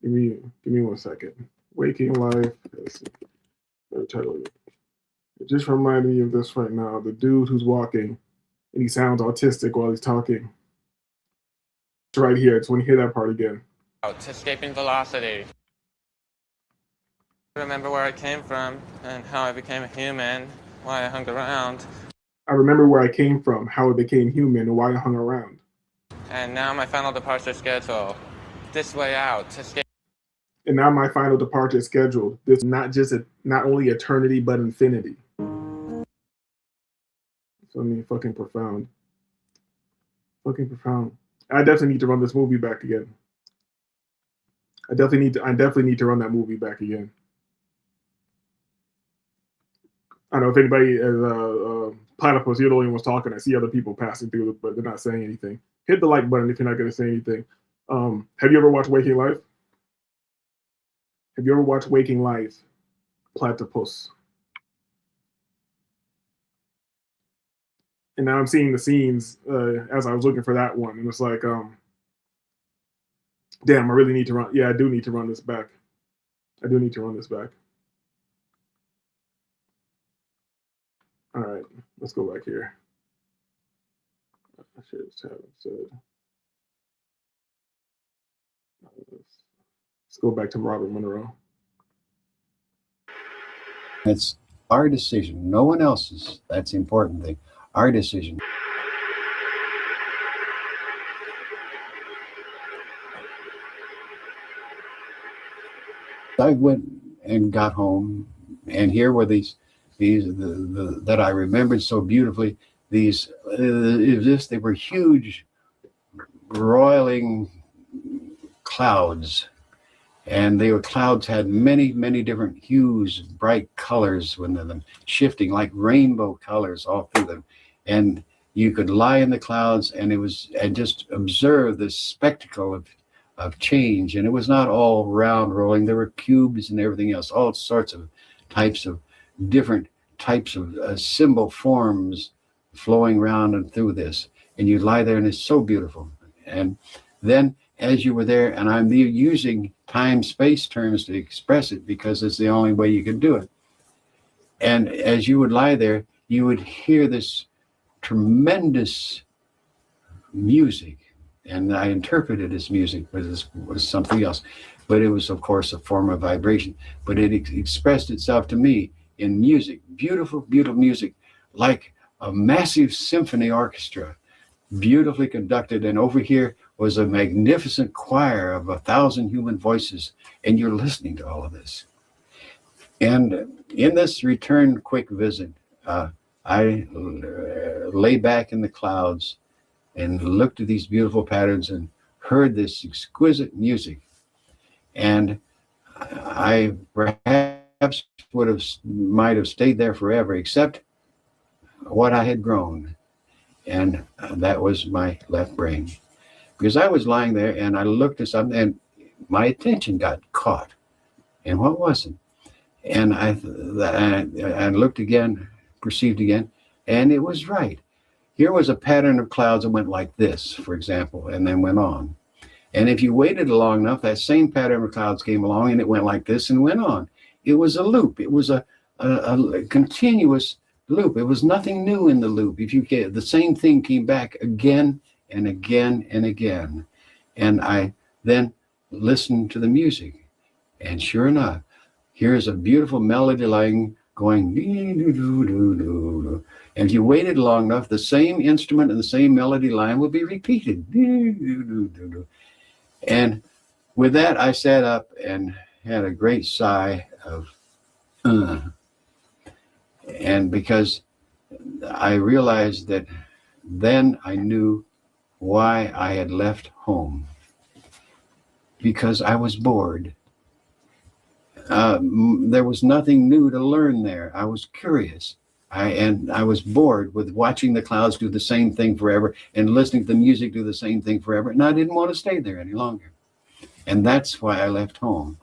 Give me 1 second. Waking Life. Better title it. It just reminded me of this right now. The dude who's walking, and he sounds autistic while he's talking. It's right here. It's when you hear that part again. Escaping velocity. I remember where I came from and how I became a human, why I hung around. I remember where I came from, how I became human, and why I hung around. And now my final departure schedule. This way out. Escape. And now my final departure is scheduled. This is not only eternity, but infinity. So I mean, fucking profound. Fucking profound. I definitely need to run this movie back again. I definitely need to run that movie back again. I don't know if anybody is platypus, you're the only ones talking. I see other people passing through, but they're not saying anything. Hit the like button if you're not going to say anything. Have you ever watched Waking Life? Have you ever watched Waking Life, platypus? And now I'm seeing the scenes as I was looking for that one, and it's like, damn, I really need to run. Yeah, I do need to run this back. I do need to run this back. All right, let's go back here. I should just have said. Let's go back to Robert Monroe. It's our decision, no one else's. That's the important thing. Our decision. I went and got home, and here were these that I remembered so beautifully. These they were huge, roiling clouds, And clouds had many, many different hues, bright colors within them, shifting like rainbow colors all through them. And you could lie in the clouds and just observe this spectacle of change. And it was not all round rolling. There were cubes and everything else, all sorts of different types of symbol forms flowing around and through this. And you lie there and it's so beautiful. And then as you were there, and I'm using time-space terms to express it because it's the only way you could do it. And as you would lie there, you would hear this tremendous music. And I interpreted it as music, but it was something else. But it was, of course, a form of vibration. But it expressed itself to me in music, beautiful, beautiful music, like a massive symphony orchestra, beautifully conducted. And over here was a magnificent choir of 1,000 human voices. And you're listening to all of this. And in this return quick visit, I lay back in the clouds and looked at these beautiful patterns and heard this exquisite music. And I perhaps might have stayed there forever, except what I had grown. And that was my left brain. Because I was lying there and I looked at something and my attention got caught. And what was it? And I looked again, perceived again, and it was right. Here was a pattern of clouds that went like this, for example, and then went on. And if you waited long enough, that same pattern of clouds came along and it went like this and went on. It was a loop. It was a continuous loop. It was nothing new in the loop. If you get the same thing came back again and again and again. And I then listened to the music. And sure enough, here's a beautiful melody line going doo-doo-doo-doo-doo. And if you waited long enough, the same instrument and the same melody line will be repeated. Doo-doo-doo-doo. And with that, I sat up and had a great sigh of, and because I realized that then I knew why I had left home. Because I was bored. There was nothing new to learn there. I was curious. I was bored with watching the clouds do the same thing forever and listening to the music do the same thing forever. And I didn't want to stay there any longer. And that's why I left home.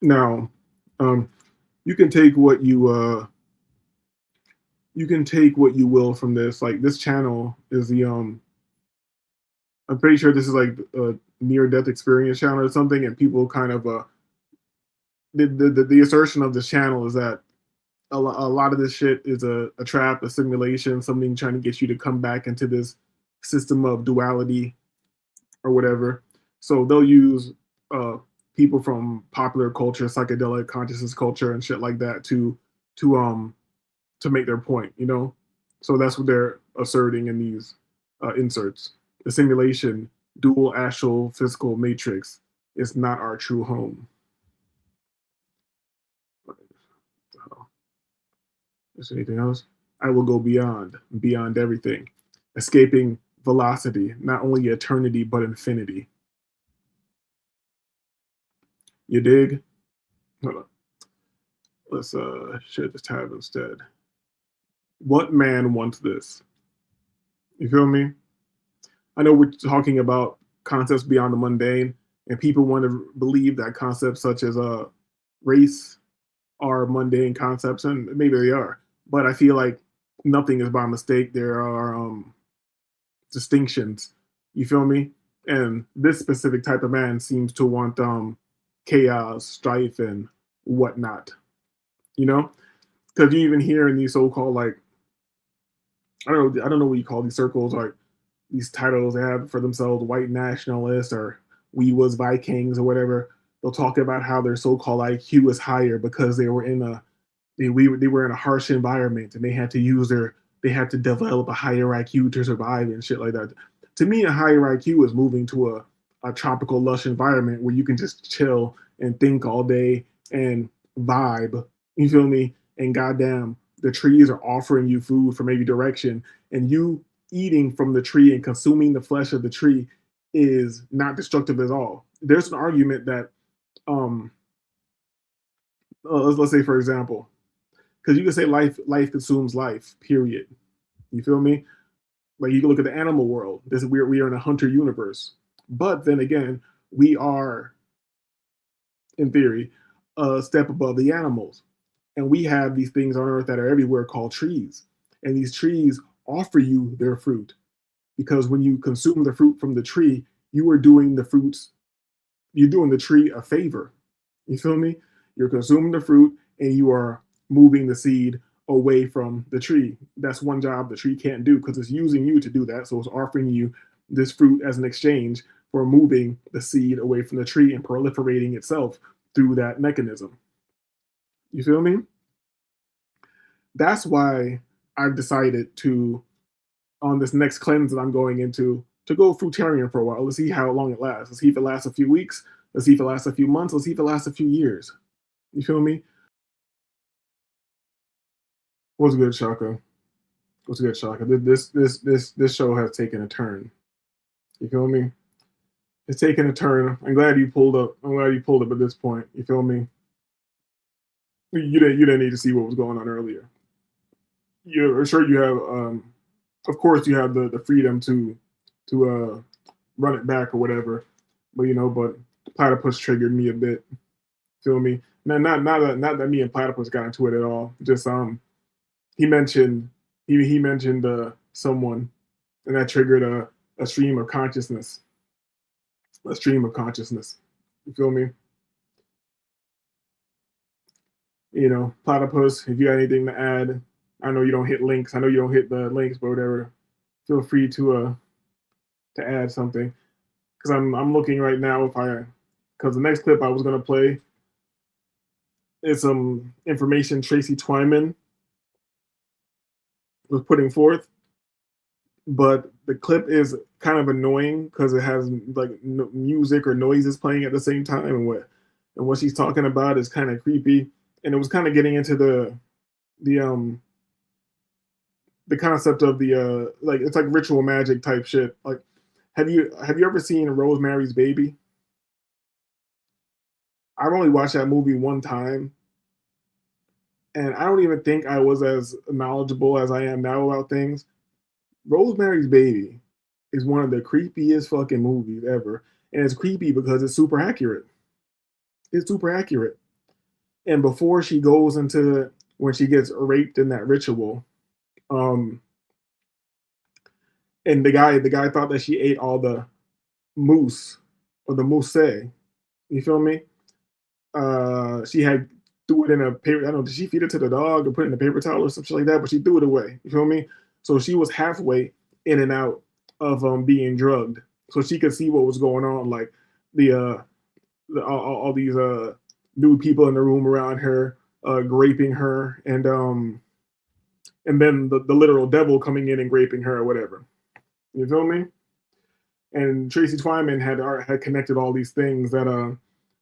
Now, you can take what you will from this. Like, this channel is the I'm pretty sure this is like a near-death experience channel or something, and people kind of the assertion of this channel is that a lot of this shit is a trap, a simulation, something trying to get you to come back into this system of duality or whatever. So they'll use people from popular culture, psychedelic consciousness culture, and shit like that to make their point, you know. So that's what they're asserting in these inserts. The simulation, dual astral physical matrix, is not our true home. Is there anything else? I will go beyond everything, escaping velocity, not only eternity but infinity. You dig? Hold on. Let's share this tab instead. What man wants this? You feel me? I know we're talking about concepts beyond the mundane, and people want to believe that concepts such as race are mundane concepts, and maybe they are. But I feel like nothing is by mistake. There are distinctions. You feel me? And this specific type of man seems to want chaos, strife, and whatnot. You know, because you even hear in these so-called, like, I don't know what you call these circles, like these titles they have for themselves, white nationalists or we was Vikings or whatever. They'll talk about how their so-called IQ is higher because they were in a harsh environment and they had to develop a higher IQ to survive and shit like that. To me, a higher IQ is moving to a tropical, lush environment where you can just chill and think all day and vibe. You feel me? And goddamn, the trees are offering you food from every direction, and you eating from the tree and consuming the flesh of the tree is not destructive at all. There's an argument that, um, let's say for example, because you can say life consumes life. Period. You feel me? Like you can look at the animal world. This we are in a hunter universe, but then again, we are, in theory, a step above the animals, and we have these things on Earth that are everywhere called trees, and these trees offer you their fruit because when you consume the fruit from the tree, you are doing the fruits, you're doing the tree a favor. You feel me? You're consuming the fruit and you are moving the seed away from the tree. That's one job the tree can't do because it's using you to do that. So it's offering you this fruit as an exchange for moving the seed away from the tree and proliferating itself through that mechanism. You feel me? That's why I've decided to, on this next cleanse that I'm going into, to go fruitarian for a while. Let's see how long it lasts. Let's see if it lasts a few weeks. Let's see if it lasts a few months. Let's see if it lasts a few years. You feel me? What's good, Shaka? What's good, Shaka? This show has taken a turn. You feel me? It's taken a turn. I'm glad you pulled up. I'm glad you pulled up at this point. You feel me? You didn't need to see what was going on earlier. You're sure you have of course you have the freedom to run it back or whatever. But Platypus triggered me a bit. Feel me? Not that me and Platypus got into it at all. Just he mentioned someone, and that triggered a stream of consciousness. A stream of consciousness. You feel me? Platypus, if you got anything to add, I know you don't hit links. I know you don't hit the links, but whatever. Feel free to add something. Because I'm looking right now because the next clip I was gonna play is some information Tracy Twyman was putting forth, but the clip is kind of annoying because it has like music or noises playing at the same time, and what she's talking about is kind of creepy, and it was kind of getting into the concept of the like it's like ritual magic type shit. Like, have you ever seen Rosemary's Baby? I've only watched that movie one time, and I don't even think I was as knowledgeable as I am now about things. Rosemary's Baby is one of the creepiest fucking movies ever, and it's creepy because it's super accurate. It's super accurate. And before she goes into when she gets raped in that ritual, and the guy thought that she ate all the mousse or the mousse. You feel me? She had threw it in a paper. I don't know. Did she feed it to the dog or put it in a paper towel or something like that? But she threw it away. You feel me? So she was halfway in and out of being drugged, so she could see what was going on, like all these nude people in the room around her, graping her, and then the literal devil coming in and graping her or whatever. You feel me? And Tracy Twyman had connected all these things that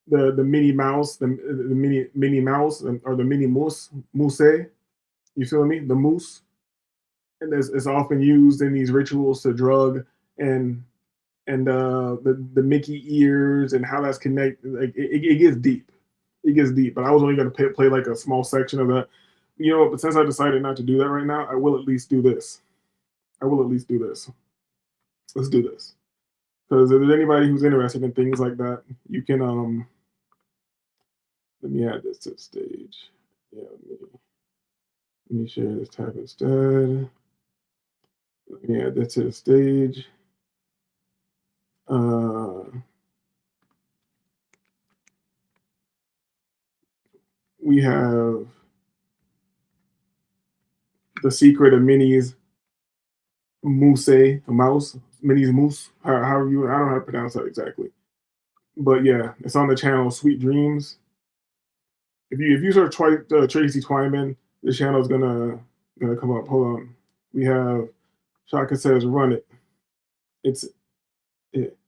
the Minnie Mouse, the Minnie Mouse, or the Minnie Mouse, you feel me? The moose, and it's often used in these rituals to drug and the Mickey ears and how that's connected. Like it gets deep. It gets deep. But I was only going to play like a small section of that. But since I decided not to do that right now, I will at least do this. Let's do this. Because if there's anybody who's interested in things like that, you can let me add this to the stage. Yeah, let me share this tab instead. Let me add this to the stage. We have The Secret of Minnie's Mouse, Minnie's Moose, however you, I don't know how to pronounce that exactly. But yeah, it's on the channel Sweet Dreams. If you search Tracy Twyman, the channel is gonna come up. Hold on. We have Shaka says run it. It's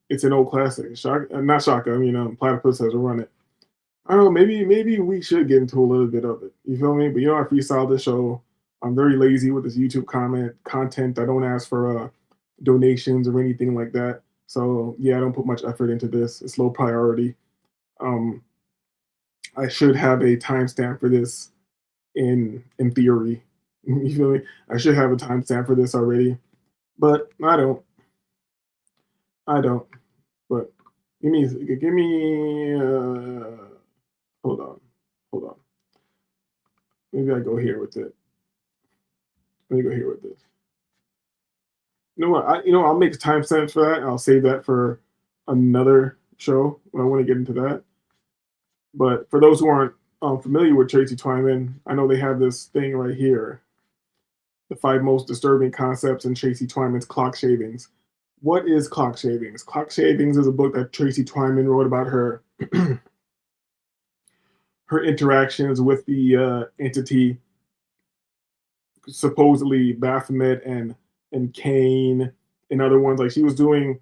it's an old classic. Not Shaka. I mean, Platypus has run it. I don't know. Maybe we should get into a little bit of it. You feel me? But I freestyle this show. I'm very lazy with this YouTube content. I don't ask for donations or anything like that. So yeah, I don't put much effort into this. It's low priority. Um, I should have a timestamp for this in theory. You feel me? I should have a timestamp for this already, but I don't. I don't. But give me. Hold on, hold on. Maybe I go here with it. Let me go here with this. You know what? I'll make timestamps for that. I'll save that for another show when I want to get into that. But for those who aren't familiar with Tracy Twyman, I know they have this thing right here: the 5 most disturbing concepts in Tracy Twyman's clock shavings. What is clock shavings? Clock shavings is a book that Tracy Twyman wrote about her her interactions with the entity, supposedly Baphomet and Cain and other ones. Like she was doing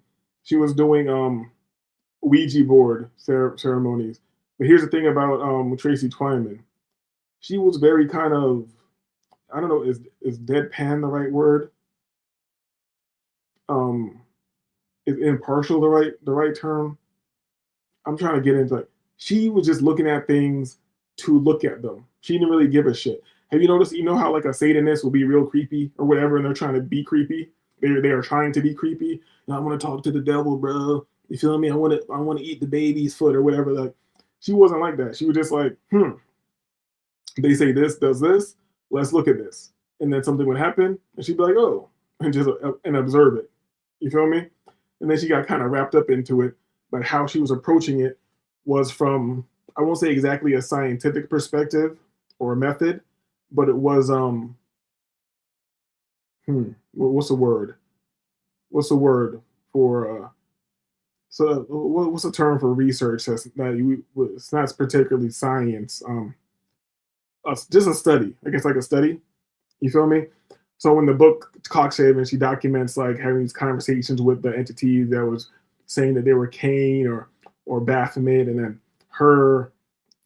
Ouija board ceremonies. But here's the thing about Tracy Twyman. She was very kind of, I don't know, is deadpan the right word? Is impartial the right term? I'm trying to get into it. She was just looking at things to look at them. She didn't really give a shit. Have you noticed? You know how like a Satanist will be real creepy or whatever, and they're trying to be creepy. They are trying to be creepy. I want to talk to the devil, bro. You feel me? I want to eat the baby's foot or whatever. Like she wasn't like that. She was just like, they say this does this. Let's look at this, and then something would happen, and she'd be like, oh, and just and observe it. You feel me? And then she got kind of wrapped up into it. But how she was approaching it was from, I won't say exactly a scientific perspective or a method, but it was what's the word? What's the word for so what's the term for research it's not particularly science, just a study, I guess, like a study. You feel me? So in the book Cockshaven, she documents like having these conversations with the entity that was saying that they were Cain or Baphomet, and then her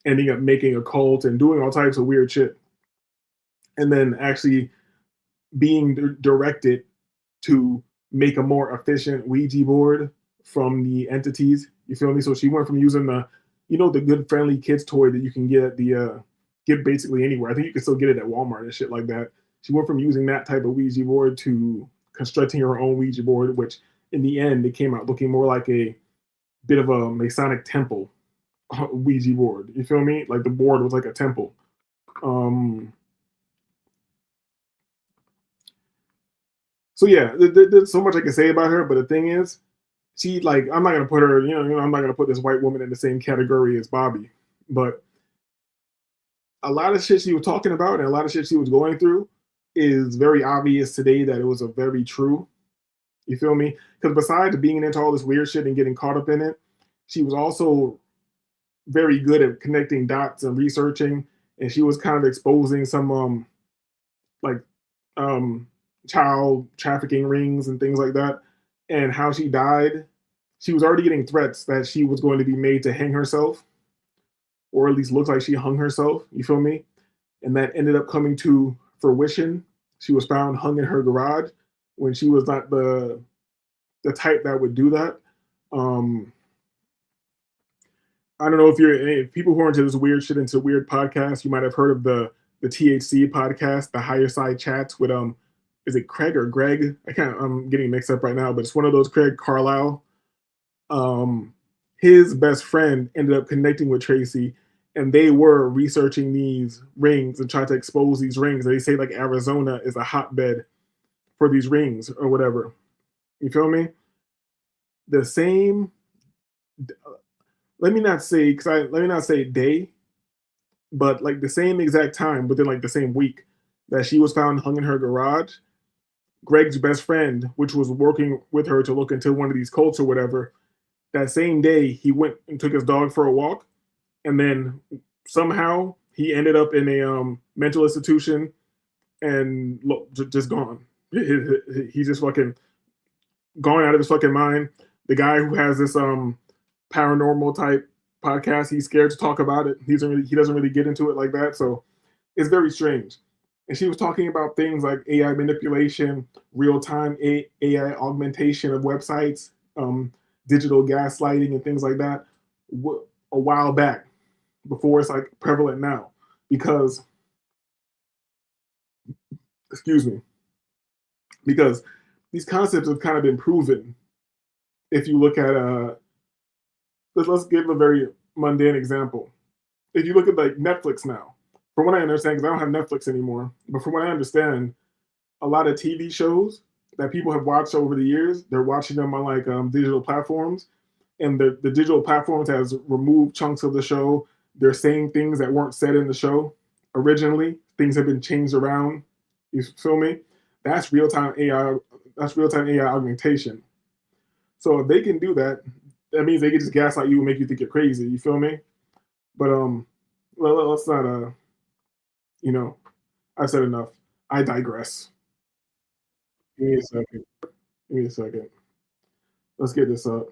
ending up making a cult and doing all types of weird shit, and then actually being directed to make a more efficient Ouija board from the entities. You feel me? So she went from using the good friendly kids toy that you can get at the get basically anywhere. I think you can still get it at Walmart and shit like that. She went from using that type of Ouija board to constructing her own Ouija board, which in the end it came out looking more like a bit of a Masonic temple Ouija board. You feel me? Like the board was like a temple. So yeah, there's so much I can say about her, but the thing is, she like I'm not gonna put her, I'm not gonna put this white woman in the same category as Bobby, but a lot of shit she was talking about and a lot of shit she was going through is very obvious today that it was a very true. You feel me? Because besides being into all this weird shit and getting caught up in it, she was also very good at connecting dots and researching, and she was kind of exposing some like child trafficking rings and things like that. And how she died, she was already getting threats that she was going to be made to hang herself, or at least looks like she hung herself. You feel me? And that ended up coming to fruition. She was found hung in her garage when she was not the type that would do that. I don't know if people who are into this weird shit, into weird podcasts, you might have heard of the THC podcast, the Higher Side Chats with is it Craig or Greg? I'm getting mixed up right now, but it's one of those Craig Carlisle. His best friend ended up connecting with Tracy, and they were researching these rings and trying to expose these rings. They say like Arizona is a hotbed for these rings or whatever. You feel me? The same. Let me not say day, but like the same exact time within like the same week that she was found hung in her garage. Greg's best friend, which was working with her to look into one of these cults or whatever, that same day he went and took his dog for a walk, and then somehow he ended up in a mental institution and just gone. He just fucking going out of his fucking mind. The guy who has this paranormal type podcast, he's scared to talk about it. He doesn't really get into it like that. So it's very strange. And she was talking about things like AI manipulation, real time AI augmentation of websites, digital gaslighting, and things like that a while back, before it's like prevalent now. Because, excuse me, because these concepts have kind of been proven. If you look at, let's give a very mundane example. If you look at like Netflix now, from what I understand, because I don't have Netflix anymore, but from what I understand, a lot of TV shows that people have watched over the years, they're watching them on like digital platforms, and the digital platforms has removed chunks of the show. They're saying things that weren't said in the show originally. Things have been changed around. You feel me? That's real time AI. That's real time AI augmentation. So if they can do that, that means they can just gaslight you and make you think you're crazy. You feel me? But well, let's not I've said enough. I digress. Give me a second. Give me a second. Let's get this up.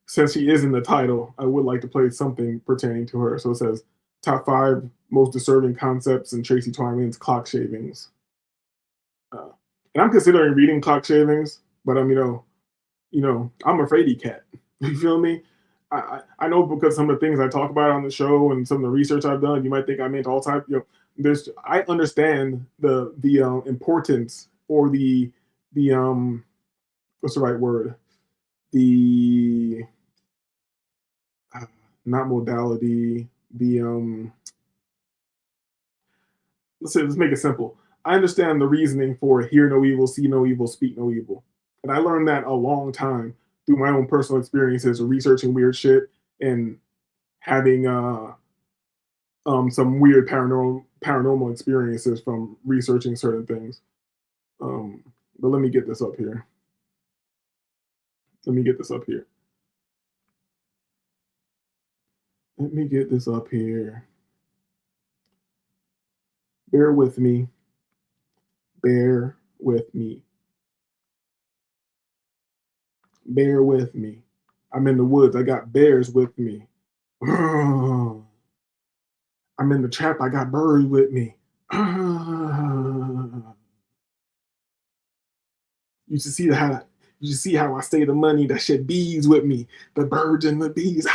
Since she is in the title, I would like to play something pertaining to her. So it says top 5 most disturbing concepts in Tracy Twyman's Clock Shavings. And I'm considering reading Clock Shavings, but I'm a fraidy cat. You feel me? I know because some of the things I talk about on the show and some of the research I've done, you might think I'm into all type. I understand the importance, or the what's the right word? The not modality. The let's make it simple. I understand the reasoning for hear no evil, see no evil, speak no evil, and I learned that a long time through my own personal experiences of researching weird shit and having some weird paranormal experiences from researching certain things. But let me get this up here. Let me get this up here. Let me get this up here. Bear with me. Bear with me. Bear with me. I'm in the woods. I got bears with me. I'm in the trap. I got birds with me. You should see how I say the money. That shit bees with me. The birds and the bees.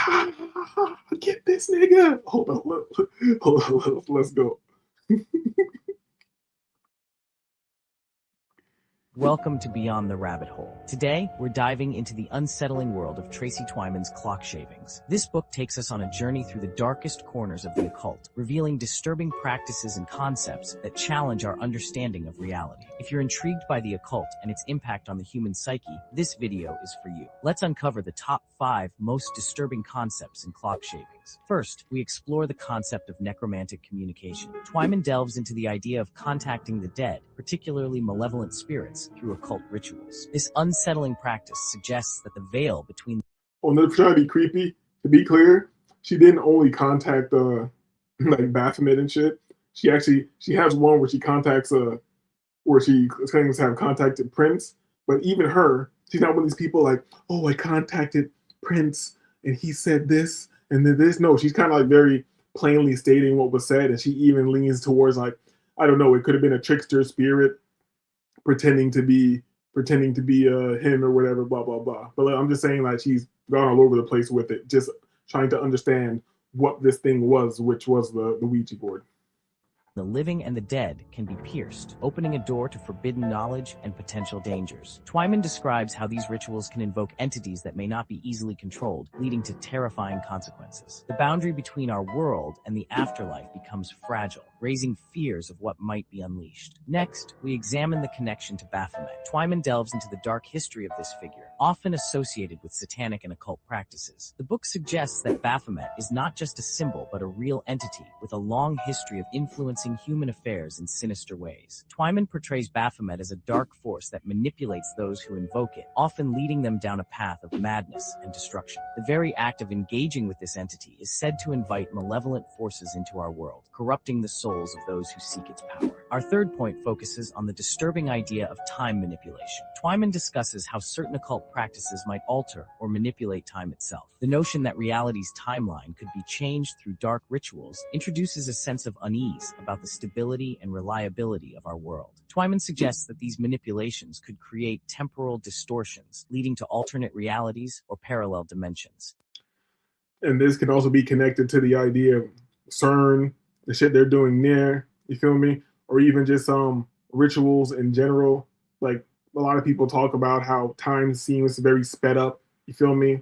Get this nigga. Hold on. Let's go. Welcome to Beyond the Rabbit Hole. Today, we're diving into the unsettling world of Tracy Twyman's Clock Shavings. This book takes us on a journey through the darkest corners of the occult, revealing disturbing practices and concepts that challenge our understanding of reality. If you're intrigued by the occult and its impact on the human psyche, this video is for you. Let's uncover the top 5 most disturbing concepts in clock shavings. First, we explore the concept of necromantic communication. Twyman delves into the idea of contacting the dead, particularly malevolent spirits, through occult rituals. This unsettling practice suggests that the veil between they're trying to be creepy. To be clear, she didn't only contact like Baphomet and shit. She has one where she contacts where she claims to have contacted Prince. But even her, she's not one of these people like, oh, I contacted Prince and he said this and then this. No, she's kind of like very plainly stating what was said, and she even leans towards like, I don't know, it could have been a trickster spirit pretending to be him or whatever, blah blah blah. But like, I'm just saying, like, she's gone all over the place with it, just trying to understand what this thing was, which was the Ouija board. the living and the dead can be pierced, opening a door to forbidden knowledge and potential dangers. Twyman describes how these rituals can invoke entities that may not be easily controlled, leading to terrifying consequences. The boundary between our world and the afterlife becomes fragile, raising fears of what might be unleashed. Next, we examine the connection to Baphomet. Twyman delves into the dark history of this figure, often associated with satanic and occult practices. The book suggests that Baphomet is not just a symbol, but a real entity with a long history of influencing human affairs in sinister ways. Twyman portrays Baphomet as a dark force that manipulates those who invoke it, often leading them down a path of madness and destruction. The very act of engaging with this entity is said to invite malevolent forces into our world, corrupting the souls of those who seek its power. Our third point focuses on the disturbing idea of time manipulation. Twyman discusses how certain occult practices might alter or manipulate time itself. The notion that reality's timeline could be changed through dark rituals introduces a sense of unease about the stability and reliability of our world. Twyman suggests that these manipulations could create temporal distortions, leading to alternate realities or parallel dimensions. And this can also be connected to the idea of CERN, the shit they're doing there, you feel me? Or even just rituals in general. Like a lot of people talk about how time seems very sped up, you feel me?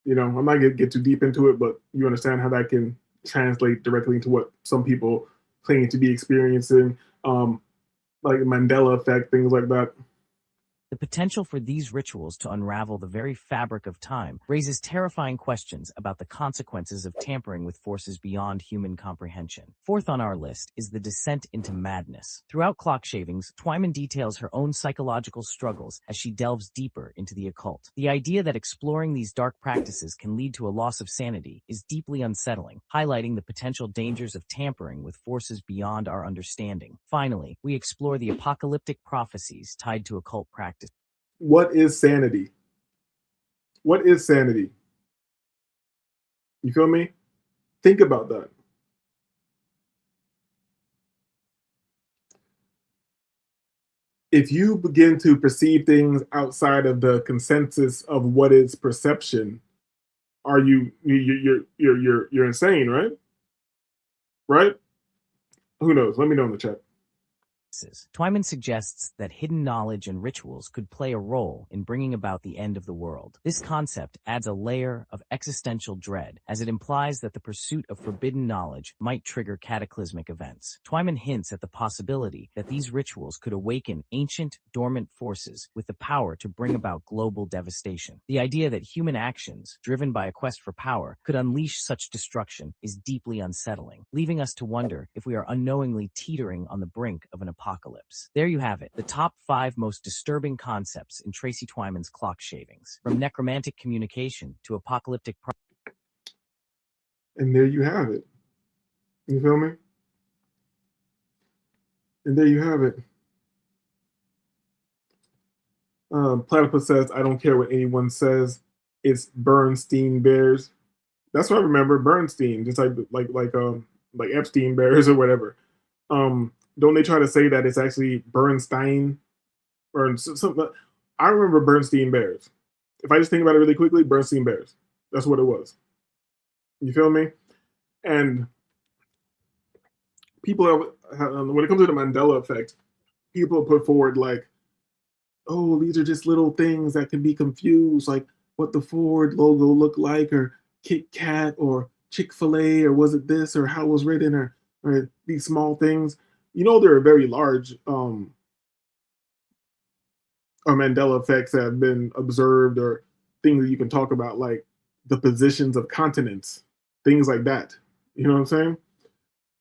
You know, I'm not gonna get too deep into it, but you understand how that can translate directly into what some people claim to be experiencing, like the Mandela effect, things like that. The potential for these rituals to unravel the very fabric of time raises terrifying questions about the consequences of tampering with forces beyond human comprehension. Fourth on our list is the descent into madness. Throughout Clock Shavings, Twyman details her own psychological struggles as she delves deeper into the occult. The idea that exploring these dark practices can lead to a loss of sanity is deeply unsettling, highlighting the potential dangers of tampering with forces beyond our understanding. Finally, we explore the apocalyptic prophecies tied to occult practice. What is sanity? What is sanity? You feel me? Think about that. If you begin to perceive things outside of the consensus of what is perception, are you're insane, right? Right? Who knows? Let me know in the chat. Twyman suggests that hidden knowledge and rituals could play a role in bringing about the end of the world. This concept adds a layer of existential dread, as it implies that the pursuit of forbidden knowledge might trigger cataclysmic events. Twyman hints at the possibility that these rituals could awaken ancient, dormant forces with the power to bring about global devastation. The idea that human actions, driven by a quest for power, could unleash such destruction is deeply unsettling, leaving us to wonder if we are unknowingly teetering on the brink of an apocalypse. There you have it, the top 5 most disturbing concepts in Tracy Twyman's Clock Shavings, from necromantic communication to apocalyptic. And there you have it. You feel me? And there you have it. Platypus says, "I don't care what anyone says. It's Bernstein Bears." That's what I remember. Bernstein, just like Epstein Bears or whatever. Don't they try to say that it's actually Bernstein or something? I remember Bernstein Bears. If I just think about it really quickly, Bernstein Bears. That's what it was. You feel me? And people have, when it comes to the Mandela effect, people put forward like, oh, these are just little things that can be confused, like what the Ford logo looked like, or Kit Kat, or Chick-fil-A, or was it this, or how it was written, or these small things. You know, there are very large Mandela effects that have been observed, or things that you can talk about, like the positions of continents, things like that. You know what I'm saying?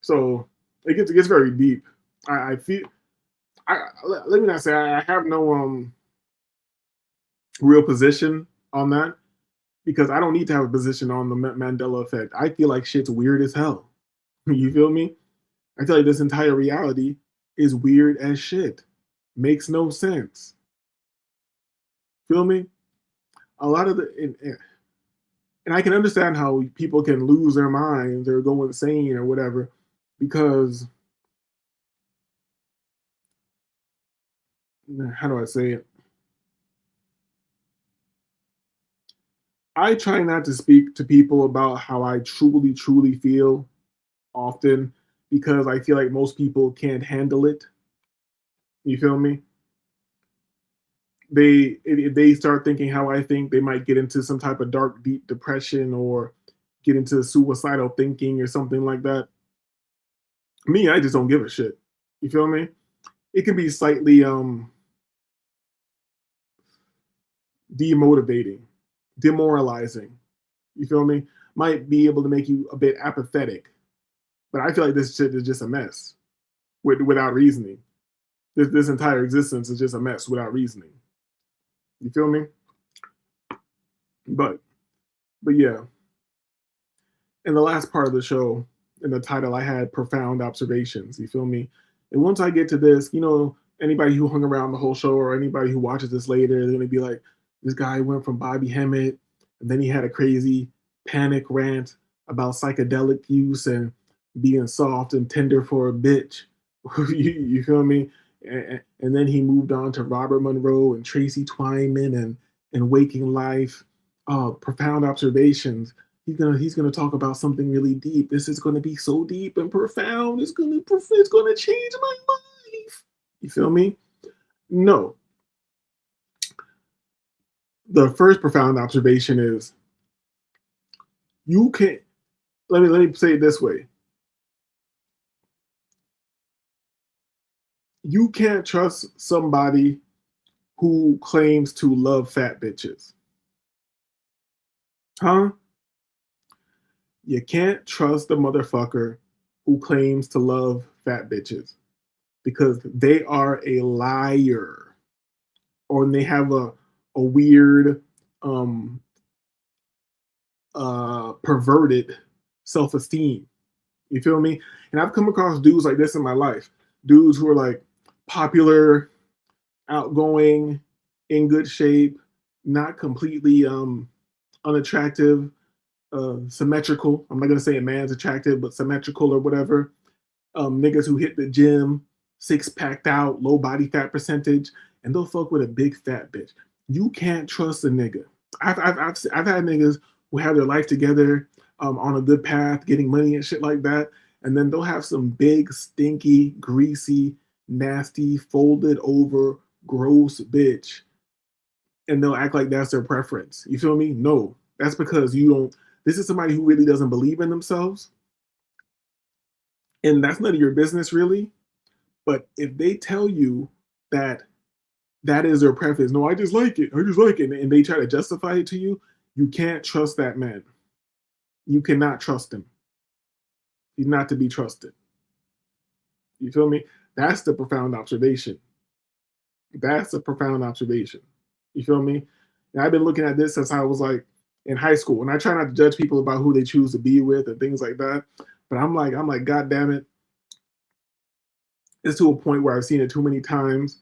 So it gets very deep. I feel. Let me not say I have no real position on that, because I don't need to have a position on the Mandela effect. I feel like shit's weird as hell. You feel me? I tell you, this entire reality is weird as shit. Makes no sense. Feel me? A lot of and I can understand how people can lose their minds or go insane or whatever, because how do I say it? I try not to speak to people about how I truly, truly feel often, because I feel like most people can't handle it. You feel me? If they start thinking how I think, they might get into some type of dark, deep depression, or get into suicidal thinking or something like that. Me, I just don't give a shit. You feel me? It can be slightly demotivating, demoralizing. You feel me? Might be able to make you a bit apathetic. But I feel like this shit is just a mess without reasoning. This entire existence is just a mess without reasoning. You feel me? But yeah. In the last part of the show, in the title, I had profound observations. You feel me? And once I get to this, anybody who hung around the whole show or anybody who watches this later, they're gonna be like, this guy went from Bobby Hemmitt, and then he had a crazy panic rant about psychedelic use and being soft and tender for a bitch. You feel me? And then he moved on to Robert Monroe and Tracy Twyman and Waking Life, profound observations. He's gonna talk about something really deep. This is gonna be so deep and profound. It's gonna change my life. You feel me? No. The first profound observation is you can't. Let me say it this way. You can't trust somebody who claims to love fat bitches. Huh? You can't trust the motherfucker who claims to love fat bitches because they are a liar, or they have a weird perverted self-esteem. You feel me? And I've come across dudes like this in my life. Dudes who are like popular, outgoing, in good shape, not completely unattractive, symmetrical. I'm not gonna say a man's attractive, but symmetrical or whatever. Niggas who hit the gym, six packed out, low body fat percentage, and they'll fuck with a big fat bitch. You can't trust a nigga. I've had niggas who have their life together, on a good path, getting money and shit like that, and then they'll have some big, stinky, greasy, nasty, folded over, gross bitch, and they'll act like that's their preference. You feel me? No, that's because you don't. This is somebody who really doesn't believe in themselves, and that's none of your business, really. But if they tell you that that is their preference, no, I just like it, and they try to justify it to you, you can't trust that man. You cannot trust him. He's not to be trusted. You feel me? That's the profound observation. That's a profound observation. You feel me? And I've been looking at this since I was like in high school, and I try not to judge people about who they choose to be with and things like that. But I'm like, God damn it. It's to a point where I've seen it too many times.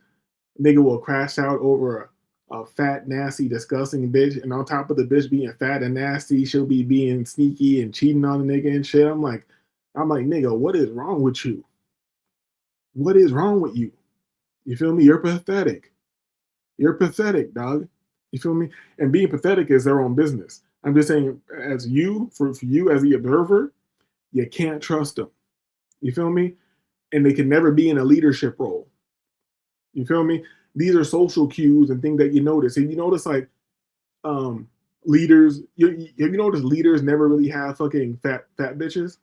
Nigga will crash out over a fat, nasty, disgusting bitch, and on top of the bitch being fat and nasty, she'll be being sneaky and cheating on the nigga and shit. I'm like, nigga, what is wrong with you? What is wrong with you? You feel me? You're pathetic. You're pathetic, dog. You feel me? And being pathetic is their own business. I'm just saying, as you, for you as the observer, you can't trust them. You feel me? And they can never be in a leadership role. You feel me? These are social cues and things that you notice. And you notice like leaders, have you noticed leaders never really have fucking fat bitches?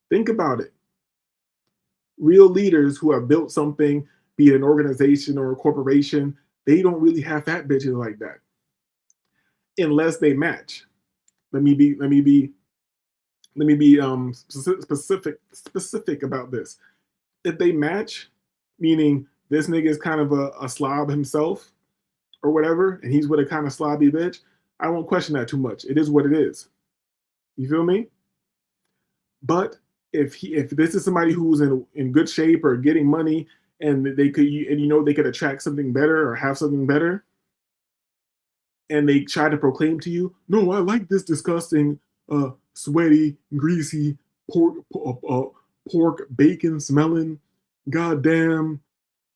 Think about it. Real leaders who have built something, be it an organization or a corporation, they don't really have fat bitches like that. Unless they match. Let me be specific about this. If they match, meaning this nigga is kind of a slob himself or whatever, and he's with a kind of slobby bitch, I won't question that too much. It is what it is. You feel me? But if this is somebody who's in good shape or getting money, and they could attract something better or have something better, and they try to proclaim to you, no, I like this disgusting, sweaty, greasy pork bacon smelling, goddamn,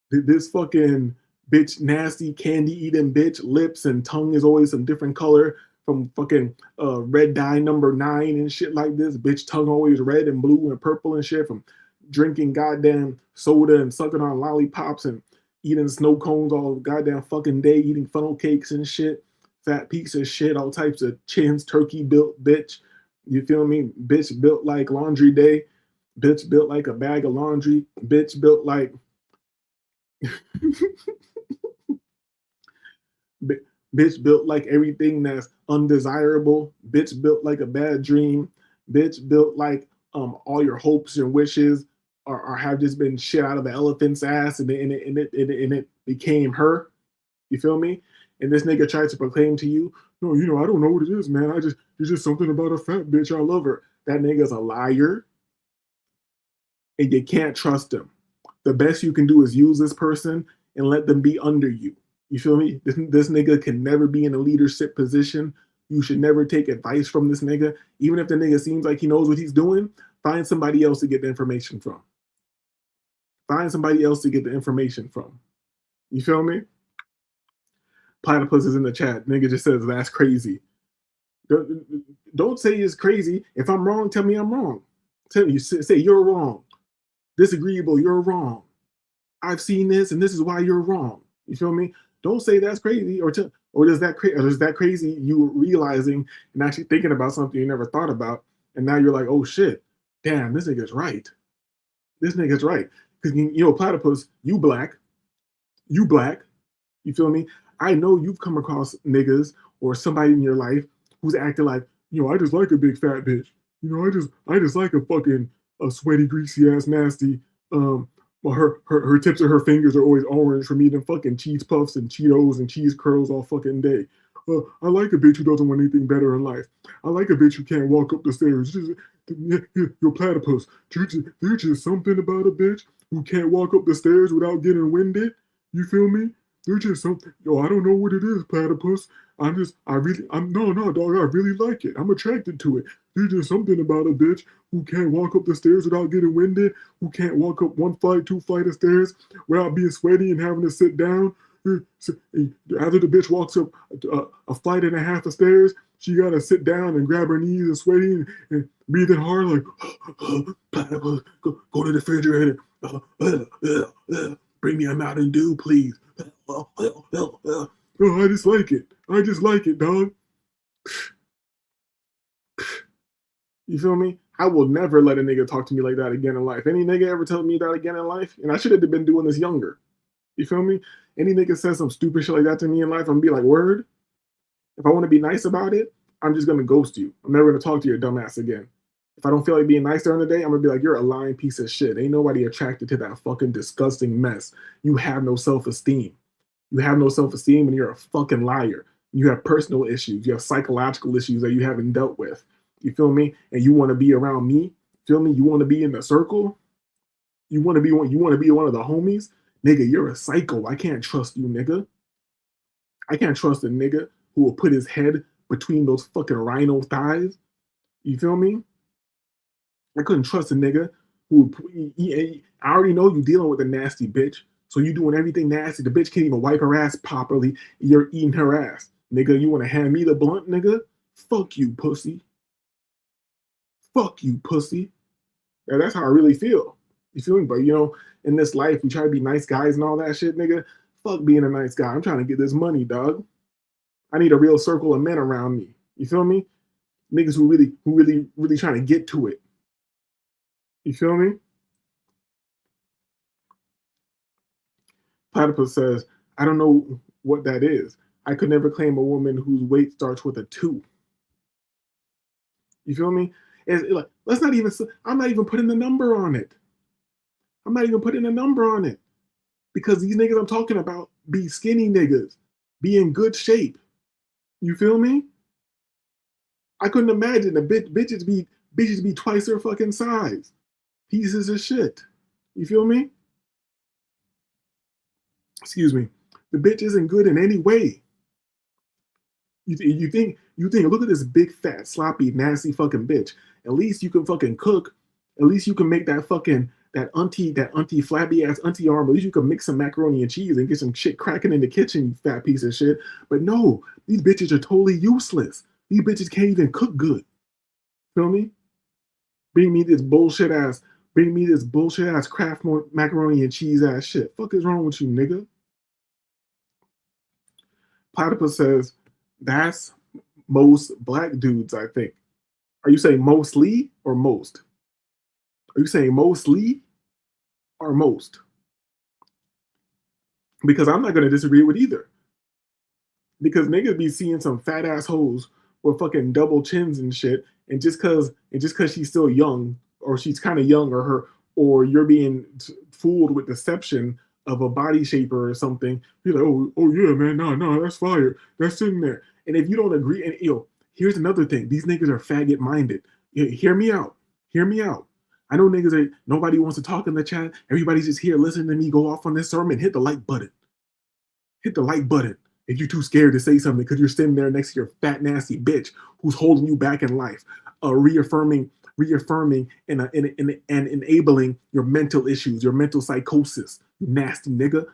this fucking bitch, nasty candy eating bitch, lips and tongue is always some different color from fucking red dye number 9 and shit like this. Bitch tongue always red and blue and purple and shit from drinking goddamn soda and sucking on lollipops and eating snow cones all goddamn fucking day, eating funnel cakes and shit. Fat piece of shit, all types of chins, turkey built bitch. You feel me? Bitch built like laundry day. Bitch built like a bag of laundry. Bitch built like bitch built like everything that's undesirable. Bitch built like a bad dream. Bitch built like all your hopes and wishes are have just been shit out of an elephant's ass, and it became her. You feel me? And this nigga tried to proclaim to you, no, I don't know what it is, man. There's just something about a fat bitch. I love her. That nigga's a liar. and you can't trust them. The best you can do is use this person and let them be under you. You feel me? This nigga can never be in a leadership position. You should never take advice from this nigga. Even if the nigga seems like he knows what he's doing, find somebody else to get the information from. Find somebody else to get the information from. You feel me? Platypus is in the chat. Nigga just says, that's crazy. Don't say it's crazy. If I'm wrong, tell me I'm wrong. Tell me, say you're wrong. Disagreeable, you're wrong. I've seen this, and this is why you're wrong. You feel me? Don't say that's crazy, or is that crazy you realizing and actually thinking about something you never thought about, and now you're like, oh shit, damn, this nigga's right. This nigga's right. Because you know, Platypus, you black. You feel me? I know you've come across niggas or somebody in your life who's acting like, you know, I just like a big fat bitch. You know, I just like a sweaty, greasy ass, nasty. Well, her tips of her fingers are always orange from eating fucking cheese puffs and Cheetos and cheese curls all fucking day. I like a bitch who doesn't want anything better in life. I like a bitch who can't walk up the stairs. Your Platypus. There's just something about a bitch who can't walk up the stairs without getting winded. You feel me? There's just something. Yo, I don't know what it is, Platypus. No, dog. I really like it. I'm attracted to it. There's just something about a bitch who can't walk up the stairs without getting winded, who can't walk up 1 flight, 2 flight of stairs without being sweaty and having to sit down. After the bitch walks up a flight and a half of stairs, she gotta sit down and grab her knees and sweaty and breathing hard like, Platypus, go to the refrigerator. Bring me a Mountain Dew, please. Oh, I just like it. I just like it, dog. You feel me? I will never let a nigga talk to me like that again in life. Any nigga ever tell me that again in life, and I should have been doing this younger. You feel me? Any nigga says some stupid shit like that to me in life, I'm gonna be like, word. If I want to be nice about it, I'm just gonna ghost you. I'm never gonna talk to your dumbass again. If I don't feel like being nice during the day, I'm gonna be like, you're a lying piece of shit. Ain't nobody attracted to that fucking disgusting mess. You have no self-esteem. You have no self-esteem and you're a fucking liar. You have personal issues. You have psychological issues that you haven't dealt with. You feel me? And you want to be around me? Feel me? You want to be in the circle? You want to be one of the homies? Nigga, you're a psycho. I can't trust you, nigga. I can't trust a nigga who will put his head between those fucking rhino thighs. You feel me? I couldn't trust a nigga who I already know you dealing with a nasty bitch. So you doing everything nasty. The bitch can't even wipe her ass properly. You're eating her ass. Nigga, you want to hand me the blunt, nigga? Fuck you, pussy. Fuck you, pussy. Yeah, that's how I really feel. You feel me? But, you know, in this life, we try to be nice guys and all that shit, nigga. Fuck being a nice guy. I'm trying to get this money, dog. I need a real circle of men around me. You feel me? Niggas who really trying to get to it. You feel me? Platypus says, I don't know what that is. I could never claim a woman whose weight starts with a 2. You feel me? Like, I'm not even putting the number on it. I'm not even putting a number on it. Because these niggas I'm talking about be skinny niggas, be in good shape. You feel me? I couldn't imagine the bitches be twice their fucking size. Pieces of shit. You feel me? Excuse me. The bitch isn't good in any way. You think, look at this big, fat, sloppy, nasty fucking bitch. At least you can fucking cook. At least you can make that auntie flabby ass auntie arm. At least you can mix some macaroni and cheese and get some shit cracking in the kitchen, you fat piece of shit. But no, these bitches are totally useless. These bitches can't even cook good. Feel me? Bring me this bullshit ass Kraft macaroni and cheese ass shit. Fuck is wrong with you, nigga? Platypus says, that's most black dudes, I think. Are you saying mostly or most? Are you saying mostly or most? Because I'm not going to disagree with either. Because niggas be seeing some fat ass hoes with fucking double chins and shit, and just cause she's still young, or she's kind of young, or you're being fooled with deception of a body shaper or something, you're like, oh yeah, man, no, that's fire. That's sitting there. And if you don't agree, and here's another thing. These niggas are faggot minded. Hear me out. I know niggas that nobody wants to talk in the chat. Everybody's just here listening to me go off on this sermon. Hit the like button. Hit the like button if you're too scared to say something because you're sitting there next to your fat, nasty bitch who's holding you back in life, reaffirming and enabling your mental issues, your mental psychosis. You nasty nigga.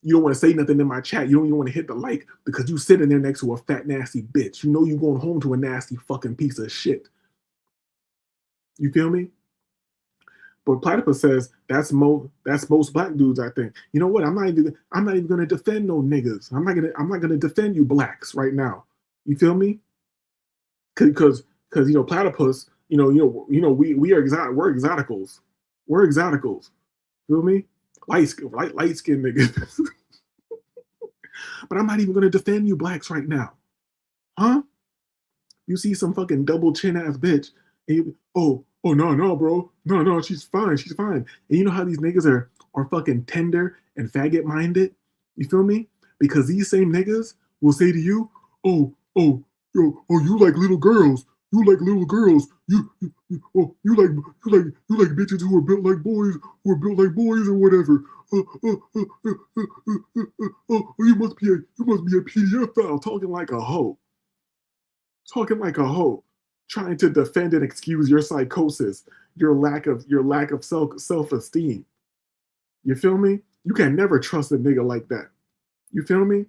You don't want to say nothing in my chat. You don't even want to hit the like because you sitting there next to a fat, nasty bitch. You know you going home to a nasty fucking piece of shit. You feel me? But Platypus says that's most black dudes, I think. You know what? I'm not even gonna defend no niggas. I'm not gonna defend you blacks right now. You feel me? Because Platypus, we are we're exoticals. We're exoticals. Feel me? Light skin niggas. But I'm not even gonna defend you blacks right now. Huh? You see some fucking double chin ass bitch, and you, oh no, bro. No, she's fine. And you know how these niggas are fucking tender and faggot minded? You feel me? Because these same niggas will say to you, you like little girls. You like little girls. You like bitches who are built like boys, or whatever. You must be a PDF file talking like a hoe. Trying to defend and excuse your psychosis, your lack of self-esteem. You feel me? You can never trust a nigga like that. You feel me?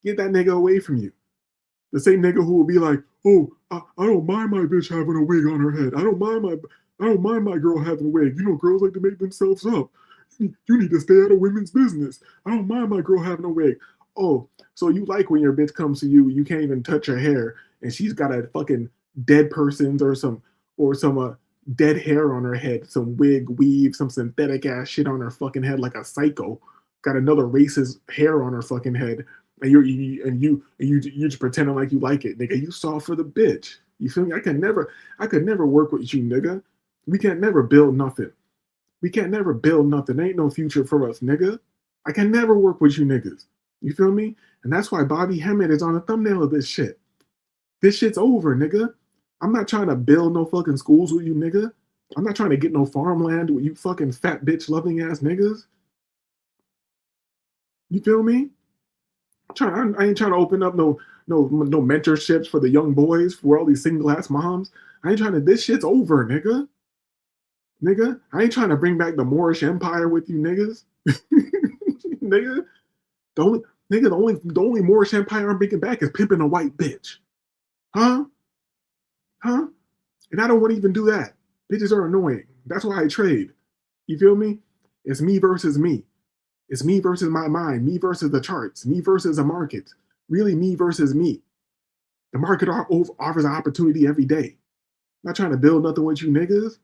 Get that nigga away from you. The same nigga who will be like, oh, I don't mind my bitch having a wig on her head. I don't mind my girl having a wig. Girls like to make themselves up. You need to stay out of women's business. I don't mind my girl having a wig. Oh, so you like when your bitch comes to you, you can't even touch her hair, and she's got a fucking dead person's or some dead hair on her head, some wig, weave, some synthetic ass shit on her fucking head like a psycho. Got another racist hair on her fucking head, and you just pretending like you like it, nigga. You soft for the bitch. You feel me? I could never work with you, nigga. We can't never build nothing. Ain't no future for us, nigga. I can never work with you niggas. You feel me? And that's why Bobby Hemmitt is on the thumbnail of this shit. This shit's over, nigga. I'm not trying to build no fucking schools with you, nigga. I'm not trying to get no farmland with you fucking fat bitch loving ass niggas. You feel me? I ain't trying to open up no mentorships for the young boys, for all these single ass moms. This shit's over, nigga. Nigga, I ain't trying to bring back the Moorish Empire with you niggas. Nigga, the only Moorish Empire I'm bringing back is pimping a white bitch. Huh? And I don't want to even do that. Bitches are annoying. That's why I trade. You feel me? It's me versus me. It's me versus my mind. Me versus the charts. Me versus the market. Really me versus me. The market offers an opportunity every day. I'm not trying to build nothing with you niggas.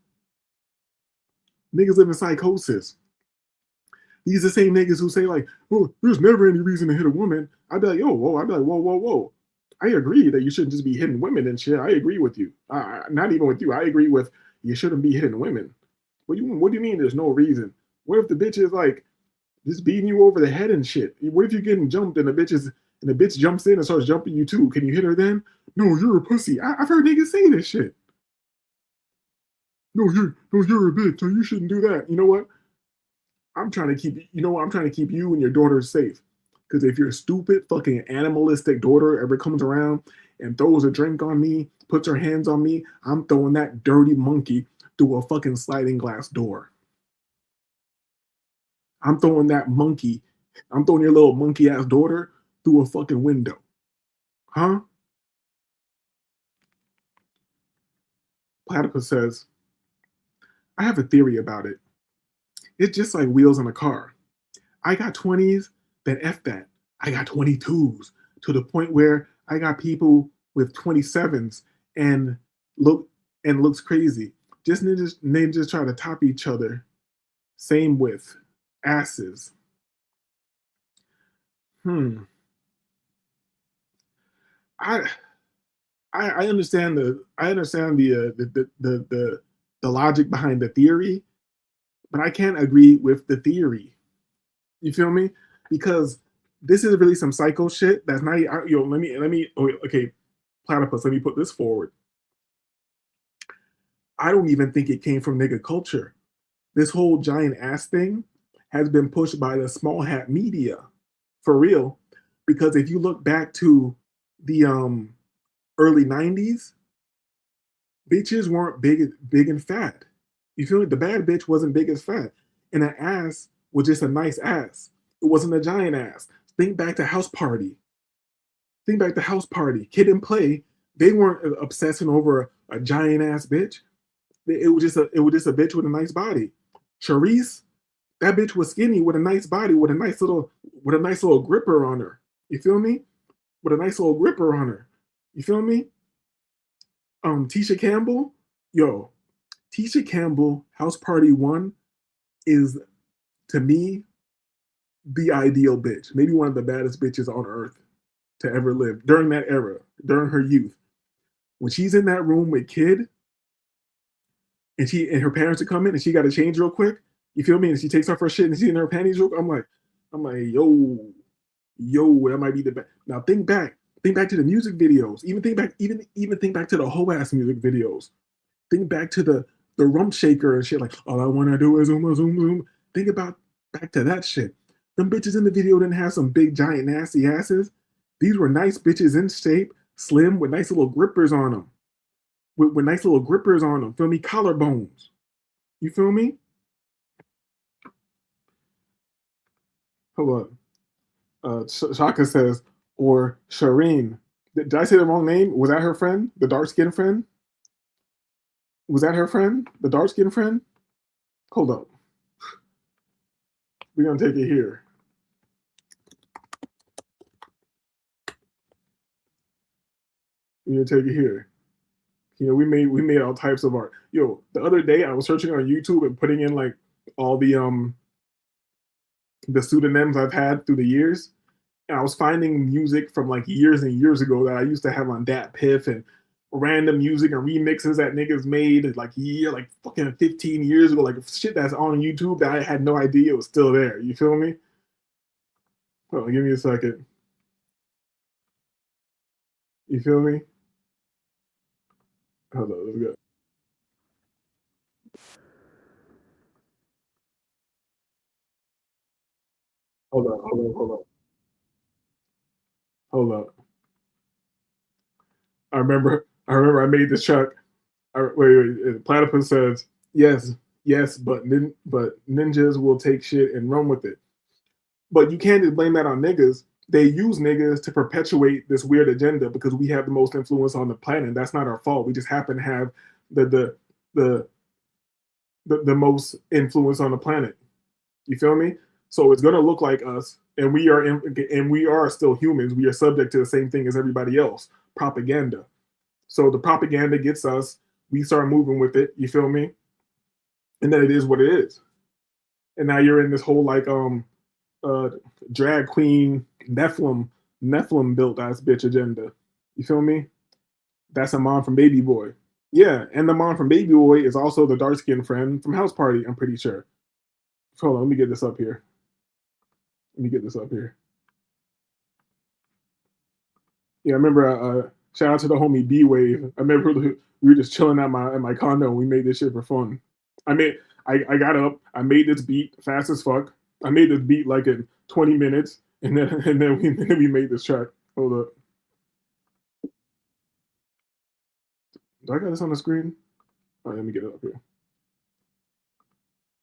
Niggas live in psychosis. These are the same niggas who say like, oh, there's never any reason to hit a woman. I'd be like, whoa. I agree that you shouldn't just be hitting women and shit. I agree with you. Not even with you. I agree with you shouldn't be hitting women. What do you mean there's no reason? What if the bitch is like just beating you over the head and shit? What if you're getting jumped and the bitch jumps in and starts jumping you too? Can you hit her then? No, you're a pussy. I've heard niggas say this shit. No, you're a bitch. So you shouldn't do that. You know what? I'm trying to keep you and your daughter safe. Because if your stupid fucking animalistic daughter ever comes around and throws a drink on me, puts her hands on me, I'm throwing that dirty monkey through a fucking sliding glass door. I'm throwing your little monkey ass daughter through a fucking window. Huh? Platypus says, I have a theory about it. It's just like wheels on a car. I got 20s, then F that. I got 22s to the point where I got people with 27s and looks crazy. Just ninjas try to top each other. Same with asses. I understand the logic behind the theory, but I can't agree with the theory. You feel me? Because this is really some psycho shit that's not, okay, Platypus, let me put this forward. I don't even think it came from nigga culture. This whole giant ass thing has been pushed by the small hat media, for real. Because if you look back to the early 90s, bitches weren't big and fat. You feel me? The bad bitch wasn't big as fat. And an ass was just a nice ass. It wasn't a giant ass. Think back to House Party. Think back to House Party. Kid and Play, they weren't obsessing over a giant ass bitch. It was just a bitch with a nice body. Charisse, that bitch was skinny with a nice body, with a nice little gripper on her. You feel me? With a nice little gripper on her. You feel me? Tisha Campbell, Tisha Campbell, House Party 1 is, to me, the ideal bitch. Maybe one of the baddest bitches on earth to ever live during that era, during her youth. When she's in that room with Kid, and her parents are coming, and she got to change real quick. You feel me? And she takes off her shit and she's in her panties real quick. I'm like, yo, that might be the best. Now think back to the music videos. Even think back to the whole ass music videos. Think back to the rump shaker and shit. Like, all I wanna do is zoom, zoom, zoom. Think about back to that shit. Them bitches in the video didn't have some big giant nasty asses. These were nice bitches in shape, slim, with nice little grippers on them. With nice little grippers on them. Feel me? Collarbones. You feel me? Hold on. Shaka says, or Shireen. Did I say the wrong name? Was that her friend? The dark-skinned friend? Was that her friend? The dark-skinned friend? Hold up. We're going to take it here. We're going to take it here. We made all types of art. Yo, the other day I was searching on YouTube and putting in like all the pseudonyms I've had through the years. And I was finding music from like years and years ago that I used to have on Dat Piff and random music and remixes that niggas made like fucking 15 years ago, like shit that's on YouTube that I had no idea was still there. You feel me? Hold on, give me a second. You feel me? Hold on, let's go. Hold up. I remember I made this track. Wait. Platypus says, yes, but ninjas will take shit and run with it. But you can't just blame that on niggas. They use niggas to perpetuate this weird agenda because we have the most influence on the planet. That's not our fault. We just happen to have the most influence on the planet. You feel me? So it's gonna look like us, and we are still humans. We are subject to the same thing as everybody else. Propaganda. So the propaganda gets us. We start moving with it. You feel me? And then it is what it is. And now you're in this whole like drag queen Nephilim built ass bitch agenda. You feel me? That's a mom from Baby Boy. Yeah, and the mom from Baby Boy is also the dark skinned friend from House Party. I'm pretty sure. Hold on, let me get this up here. Yeah, I remember. Shout out to the homie B Wave. I remember we were just chilling at my condo and we made this shit for fun. I got up. I made this beat fast as fuck. I made this beat like in 20 minutes, and then we made this track. Hold up. Do I got this on the screen? All right, let me get it up here.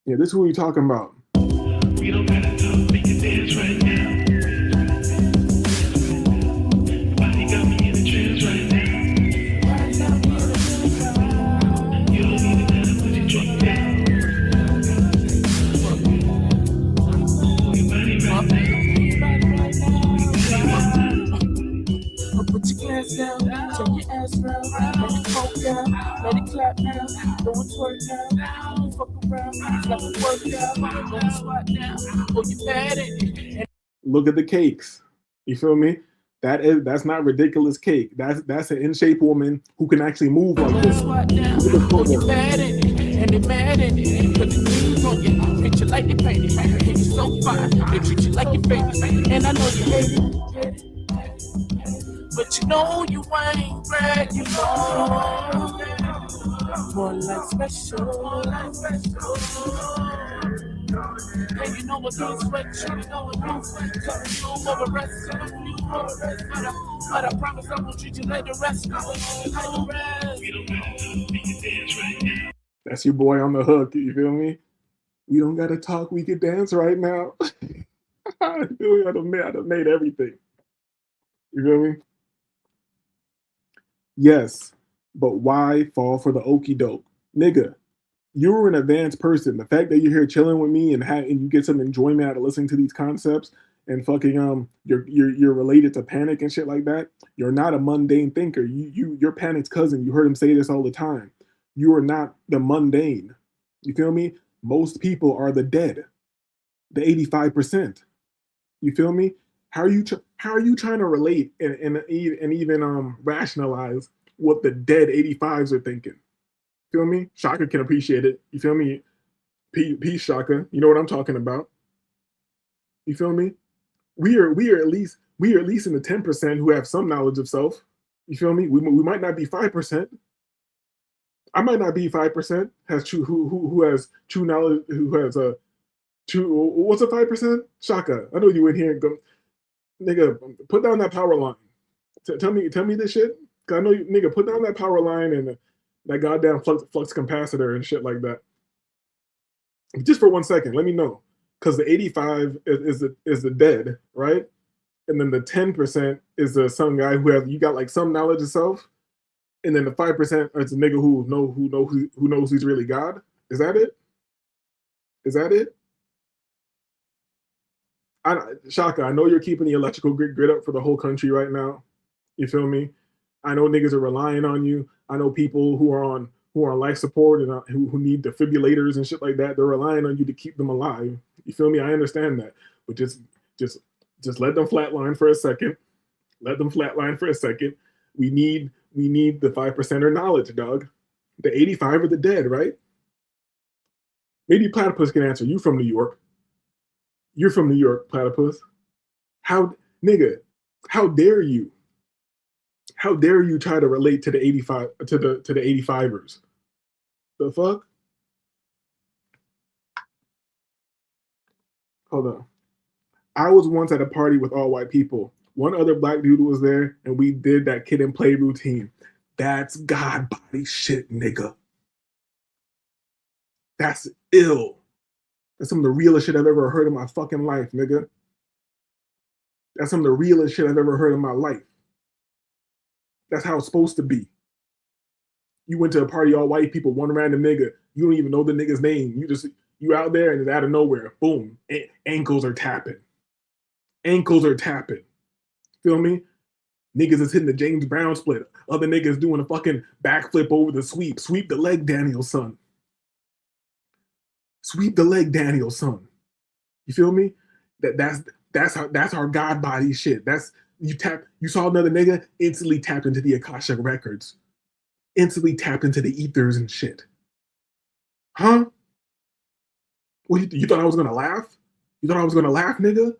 Yeah, this is who we talking about. We don't gotta talk, we can dance right now. Why you got me in a trance right now? You don't need to put your drink down. Your body right now. Put your glass down, turn your ass around, let the coke down, let it clap now, don't twerk now, fuck around, it's like a workout, don't squat down, or you bad at it. Look at the cakes. You feel me? That's not ridiculous cake. That's an in shape woman who can actually move like this. Look at the mad at it, and they mad at it, put the news on you, hit you like they painted, hit you so fine, they treat you like your baby, and I know you hate it. But you know you ain't bragging on. more like special. And you know what don't sweat, you know what don't sweat. Cause you over rest, but I promise I will treat you like the rest. That's your boy on the hook. You feel me? We don't gotta talk. We can dance right now. I feel me? I done made everything. You feel me? Yes, but why fall for the okie doke, nigga? You're an advanced person. The fact that you're here chilling with me and you get some enjoyment out of listening to these concepts and fucking you're related to panic and shit like that. You're not a mundane thinker. You're Panic's cousin. You heard him say this all the time. You are not the mundane. You feel me? Most people are the dead, the 85%. You feel me? How are you trying to relate and even rationalize what the dead 85s are thinking? Feel me? Shaka can appreciate it. You feel me? Peace, Shaka. You know what I'm talking about. You feel me? We are at least in the 10% who have some knowledge of self. You feel me? We might not be 5%. I might not be 5%. Has true who has true knowledge? Who has a true? What's a 5%? Shaka. I know you in here and go, nigga. Put down that power line. Tell me this shit. Cause I know you, nigga. Put down that power line and that goddamn flux capacitor and shit like that. Just for 1 second, let me know. Because the 85 is the dead, right? And then the 10% is some guy you got like some knowledge of self. And then the 5% is a nigga who knows he's really God. Is that it? Is that it? Shaka, I know you're keeping the electrical grid up for the whole country right now. You feel me? I know niggas are relying on you. I know people who are on life support and who need defibrillators and shit like that. They're relying on you to keep them alive. You feel me? I understand that, but just let them flatline for a second. Let them flatline for a second. We need the 5%er knowledge, dog. The 85 are the dead, right? Maybe Platypus can answer. You from New York? You're from New York, Platypus. How dare you? How dare you try to relate to the 85 to the 85ers? The fuck? Hold on. I was once at a party with all white people. One other black dude was there, and we did that kid and play routine. That's God body shit, nigga. That's ill. That's some of the realest shit I've ever heard in my fucking life, nigga. That's some of the realest shit I've ever heard in my life. That's how it's supposed to be. You went to a party, all white people, one random nigga. You don't even know the nigga's name. You out there and out of nowhere, boom, ankles are tapping. Ankles are tapping. Feel me? Niggas is hitting the James Brown split. Other niggas doing a fucking backflip over the sweep. Sweep the leg, Daniel, son. Sweep the leg, Daniel, son. You feel me? That's our God body shit. You saw another nigga, instantly tapped into the Akashic records. Instantly tapped into the ethers and shit. Huh? Well, you thought I was gonna laugh? You thought I was gonna laugh, nigga?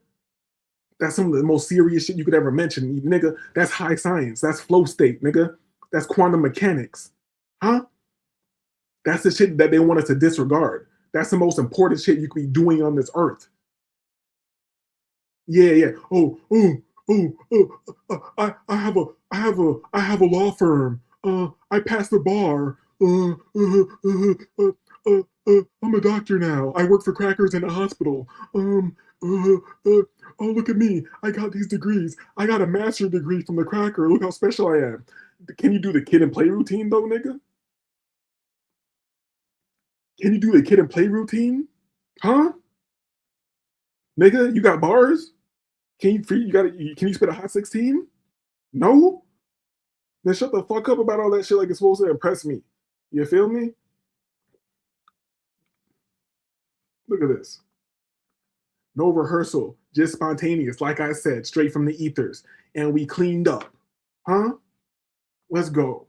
That's some of the most serious shit you could ever mention, nigga. That's high science. That's flow state, nigga. That's quantum mechanics. Huh? That's the shit that they want us to disregard. That's the most important shit you could be doing on this earth. Yeah. I have a law firm. I passed the bar. I'm a doctor now. I work for crackers in a hospital. Oh, look at me. I got these degrees. I got a master's degree from the cracker. Look how special I am. Can you do the kid and play routine though, nigga? Can you do the kid and play routine? Huh? Nigga, you got bars? Can you spit a hot 16? No? Then shut the fuck up about all that shit like it's supposed to impress me. You feel me? Look at this. No rehearsal, just spontaneous, like I said, straight from the ethers. And we cleaned up. Huh? Let's go.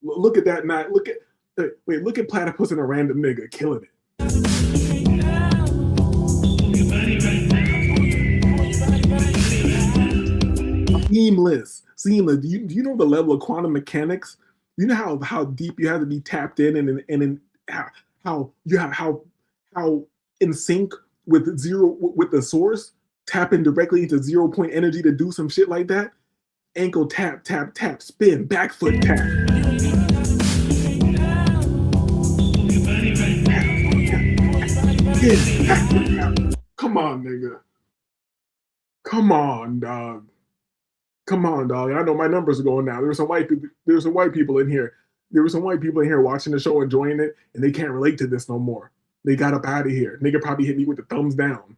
Look at that night. Look at Platypus and a random nigga killing it. Seamless. Do you know the level of quantum mechanics? You know how deep you have to be tapped in and how in sync with with the source, tapping directly into 0 point energy to do some shit like that. Ankle tap, tap, tap, spin, back foot tap. Yeah. Come on, nigga. Come on, dog. Come on, dog. I know my numbers are going down. There were some white people. There were some white people in here. There were some white people in here watching the show, enjoying it, and they can't relate to this no more. They got up out of here. Nigga probably hit me with the thumbs down.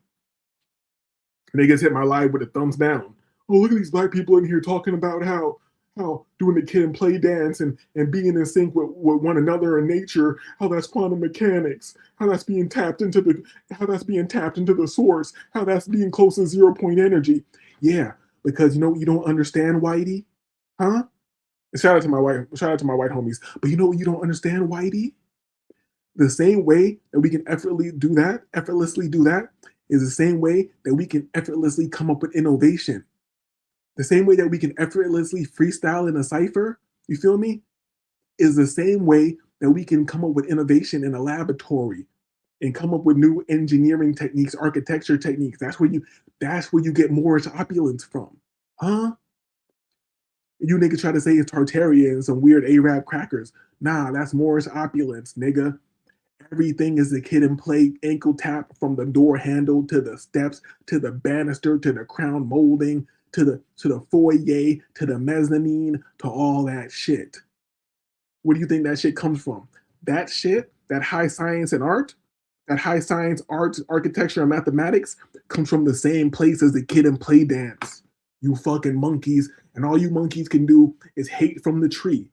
Niggas hit my live with the thumbs down. Oh, look at these black people in here talking about how doing the kid and play dance and being in sync with one another in nature, how that's quantum mechanics, how that's being tapped into the source, how that's being close to 0 point energy. Yeah, because you know what you don't understand, Whitey? Huh? Shout out to my white homies. But you know what you don't understand, Whitey? The same way that we can effortlessly do that is the same way that we can effortlessly come up with innovation. The same way that we can effortlessly freestyle in a cipher, you feel me? Is the same way that we can come up with innovation in a laboratory and come up with new engineering techniques, architecture techniques. That's where you get Moorish opulence from. Huh? You niggas try to say it's Tartaria and some weird Arab crackers. Nah, that's Moorish opulence, nigga. Everything is a kid and play ankle tap from the door handle to the steps to the banister to the crown molding to the foyer to the mezzanine to all that shit. Where do you think that shit comes from? That shit, that high science and art, that high science, arts, architecture, and mathematics comes from the same place as the kid and play dance. You fucking monkeys, and all you monkeys can do is hate from the tree.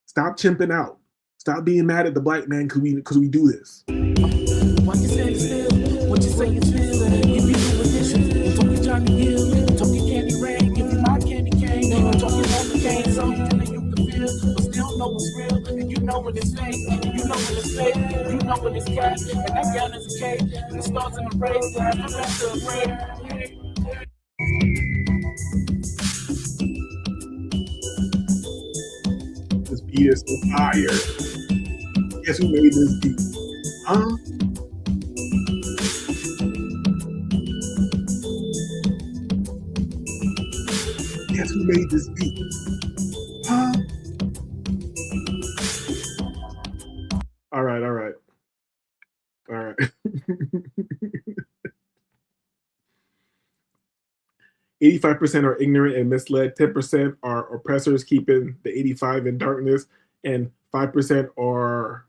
Stop chimping out. Stop being mad at the black man because we do this. What you say is real, what you say is real. Give you new edition. I'm talking Johnny Gill, I'm talking Candy Rain, give you my candy cane. I'm talking Novocaine, something that you can feel, but still know it's real. And you know when it's fake, and you know when it's fake, and you know when it's cat, and that gown is a cake, and the stars in the race, and I'm back to a break. This beat is so fire. Guess who made this beat? Huh? Guess who made this beat? Huh? All right. 85% are ignorant and misled, 10% are oppressors keeping the 85 in darkness, and 5% are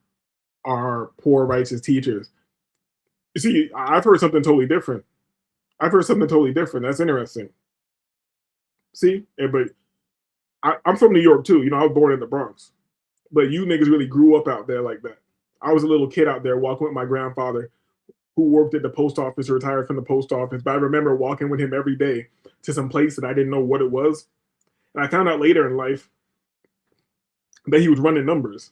poor righteous teachers. You see, I've heard something totally different. That's interesting. See? But I'm from New York too. You know, I was born in the Bronx. But you niggas really grew up out there like that. I was a little kid out there walking with my grandfather who worked at the post office, retired from the post office. But I remember walking with him every day to some place that I didn't know what it was. And I found out later in life that he was running numbers.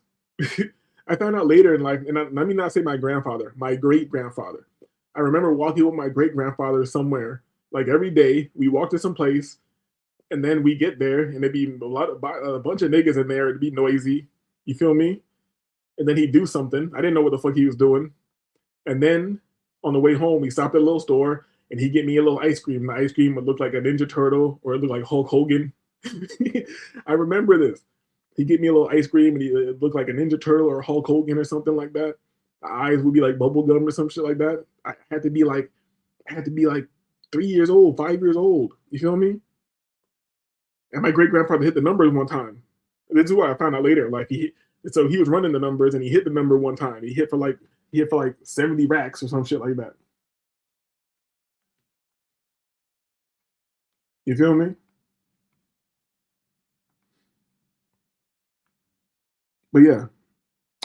I found out later in life, and let me not say my grandfather, my great-grandfather. I remember walking with my great-grandfather somewhere, like every day. We walk to some place, and then we get there, and there'd be a bunch of niggas in there. It'd be noisy. You feel me? And then he'd do something. I didn't know what the fuck he was doing. And then on the way home, we stopped at a little store, and he'd get me a little ice cream. The ice cream would look like a Ninja Turtle, or it looked like Hulk Hogan. I remember this. He'd get me a little ice cream, and it looked like a Ninja Turtle or Hulk Hogan or something like that. The eyes would be like bubble gum or some shit like that. I had to be like 3 years old, 5 years old. You feel me? And my great grandfather hit the numbers one time. This is what I found out later. Like so he was running the numbers and he hit the number one time. He hit for like 70 racks or some shit like that. You feel me? But yeah,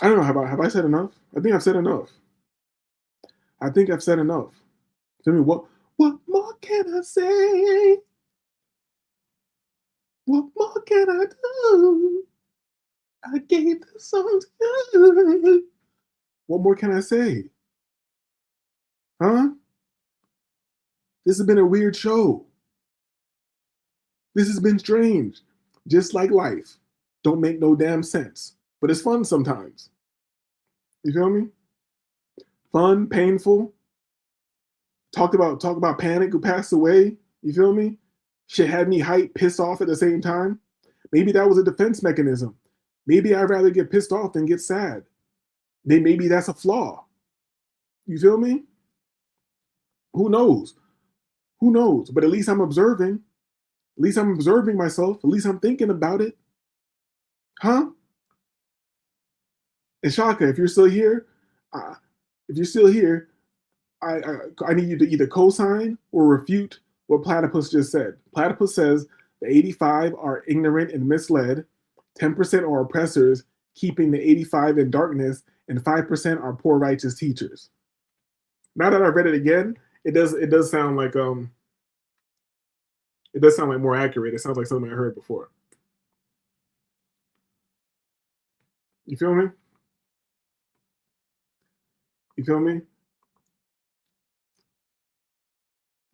I don't know. Have I said enough? I think I've said enough. Tell me what more can I say? What more can I do? I gave the song to you. What more can I say? Huh? This has been a weird show. This has been strange. Just like life. Don't make no damn sense. But it's fun sometimes. You feel me? Fun, painful. Talk about panic who passed away. You feel me? Shit had me hyped, pissed off at the same time. Maybe that was a defense mechanism. Maybe I'd rather get pissed off than get sad. Maybe that's a flaw. You feel me? Who knows? Who knows? But at least I'm observing. At least I'm observing myself. At least I'm thinking about it. Huh? And Shaka, if you're still here, I need you to either co-sign or refute what Platypus just said. Platypus says the 85 are ignorant and misled, 10% are oppressors, keeping the 85 in darkness, and 5% are poor righteous teachers. Now that I read it again, it does sound like more accurate. It sounds like something I heard before. You feel me? You feel me?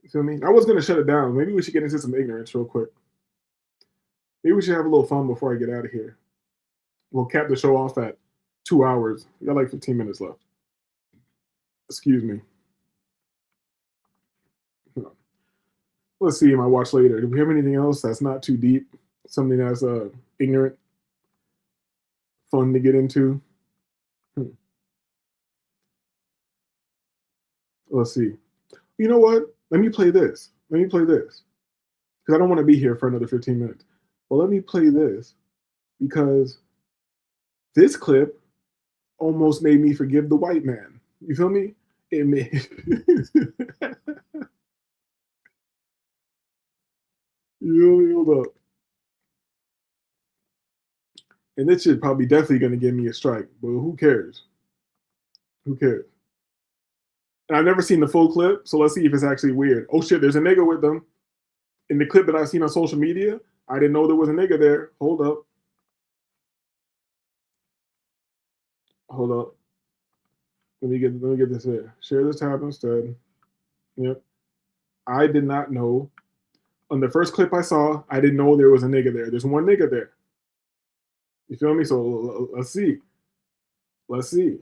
You feel me? I was gonna shut it down. Maybe we should get into some ignorance real quick. Maybe we should have a little fun before I get out of here. We'll cap the show off at 2 hours. We got like 15 minutes left. Excuse me. Let's see my watch later. Do we have anything else that's not too deep? Something that's ignorant, fun to get into? Let's see. You know what? Let me play this. Because I don't want to be here for another 15 minutes. Well, let me play this because this clip almost made me forgive the white man. You feel me? It made... You hold up. And this shit probably definitely going to give me a strike, but who cares? Who cares? And I've never seen the full clip, so let's see if it's actually weird. Oh shit, there's a nigga with them. In the clip that I've seen on social media, I didn't know there was a nigga there. Hold up. Hold up. Let me get this here. Share this tab instead. Yep. I did not know. On the first clip I saw, I didn't know there was a nigga there. There's one nigga there. You feel me? So let's see. Let's see.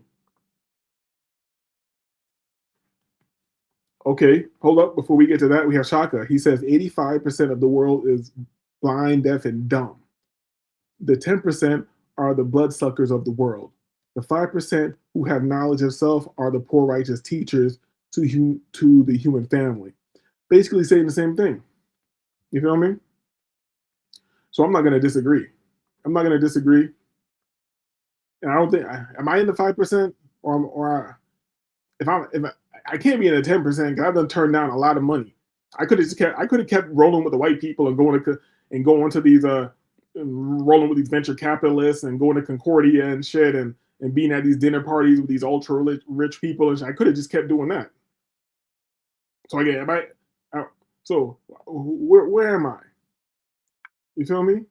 Okay, hold up. Before we get to that, we have Shaka. He says 85% of the world is blind, deaf, and dumb. The 10% are the bloodsuckers of the world. The 5% who have knowledge of self are the poor righteous teachers to the human family. Basically saying the same thing. You feel me? So I'm not going to disagree. And I don't think, am I in the 5%? Or if I can't be in the 10% because I've done turned down a lot of money. I could have kept rolling with the white people and going to these rolling with these venture capitalists and going to Concordia and shit and being at these dinner parties with these ultra rich people and shit. I could have just kept doing that. So So where am I? You feel me?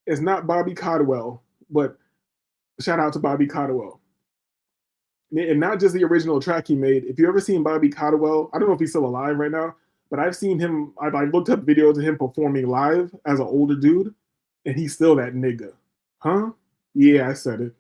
It's not Bobby Caldwell, but shout out to Bobby Caldwell. And not just the original track he made. If you ever seen Bobby Caldwell, I don't know if he's still alive right now, but I've seen him, I've looked up videos of him performing live as an older dude, and he's still that nigga. Huh? Yeah, I said it.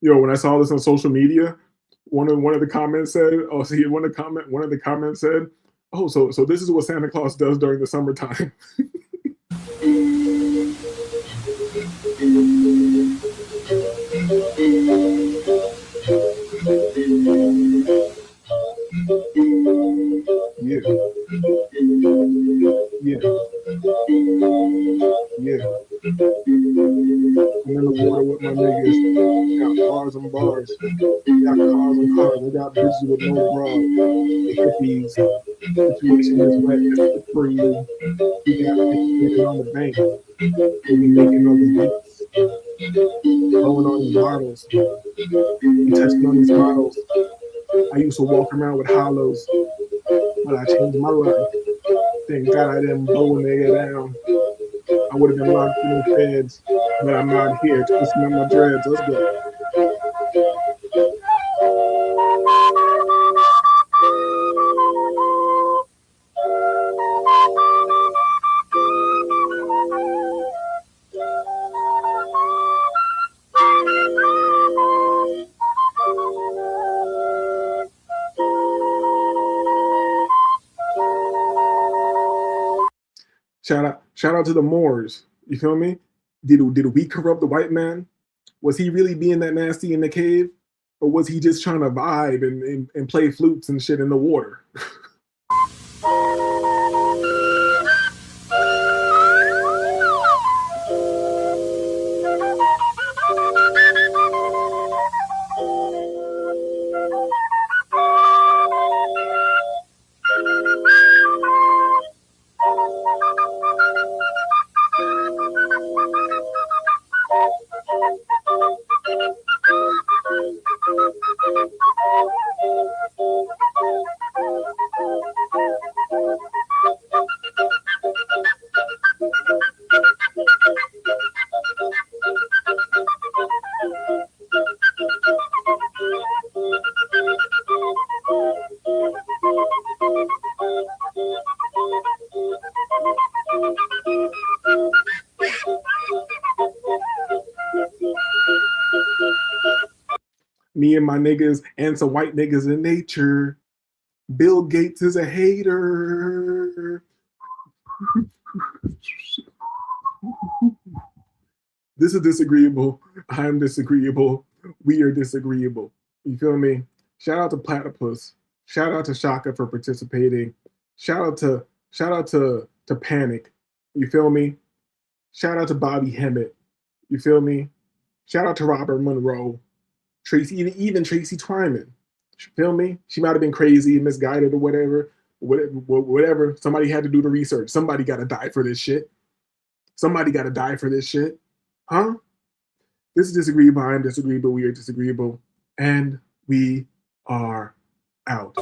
Yo, when I saw this on social media, one of the comments said, one of the comments said, "Oh, so this is what Santa Claus does during the summertime." Yeah. Yeah. Yeah. I'm in the water with my niggas. Got bars and bars. Got cars and cars. I got bitches with no bras. The hippies. Situation is wet. It's slippery. We got bitches standing on the bank. We be making all these beats. Blowing on these bottles. We touching on these models. I used to walk around with hollows, but I changed my life. Thank God I didn't blow a nigga down. I would have been locked in the feds, but I'm out here twisting up my dreads. Let's go. Shout out to the Moors. You feel me? Did we corrupt the white man? Was he really being that nasty in the cave? Or was he just trying to vibe and play flutes and shit in the water? Me and my niggas and some white niggas in nature. Bill Gates is a hater. This is disagreeable. I'm disagreeable. We are disagreeable. You feel me? Shout out to Platypus. Shout out to Shaka for participating. Shout out to Panic. You feel me? Shout out to Bobby Hemmitt. You feel me? Shout out to Robert Monroe. Tracy, even Tracy Twyman. You feel me? She might have been crazy, misguided, or whatever. Whatever. Somebody had to do the research. Somebody got to die for this shit. Somebody got to die for this shit. Huh? This is disagreeable. I'm disagreeable. We are disagreeable. And we are out.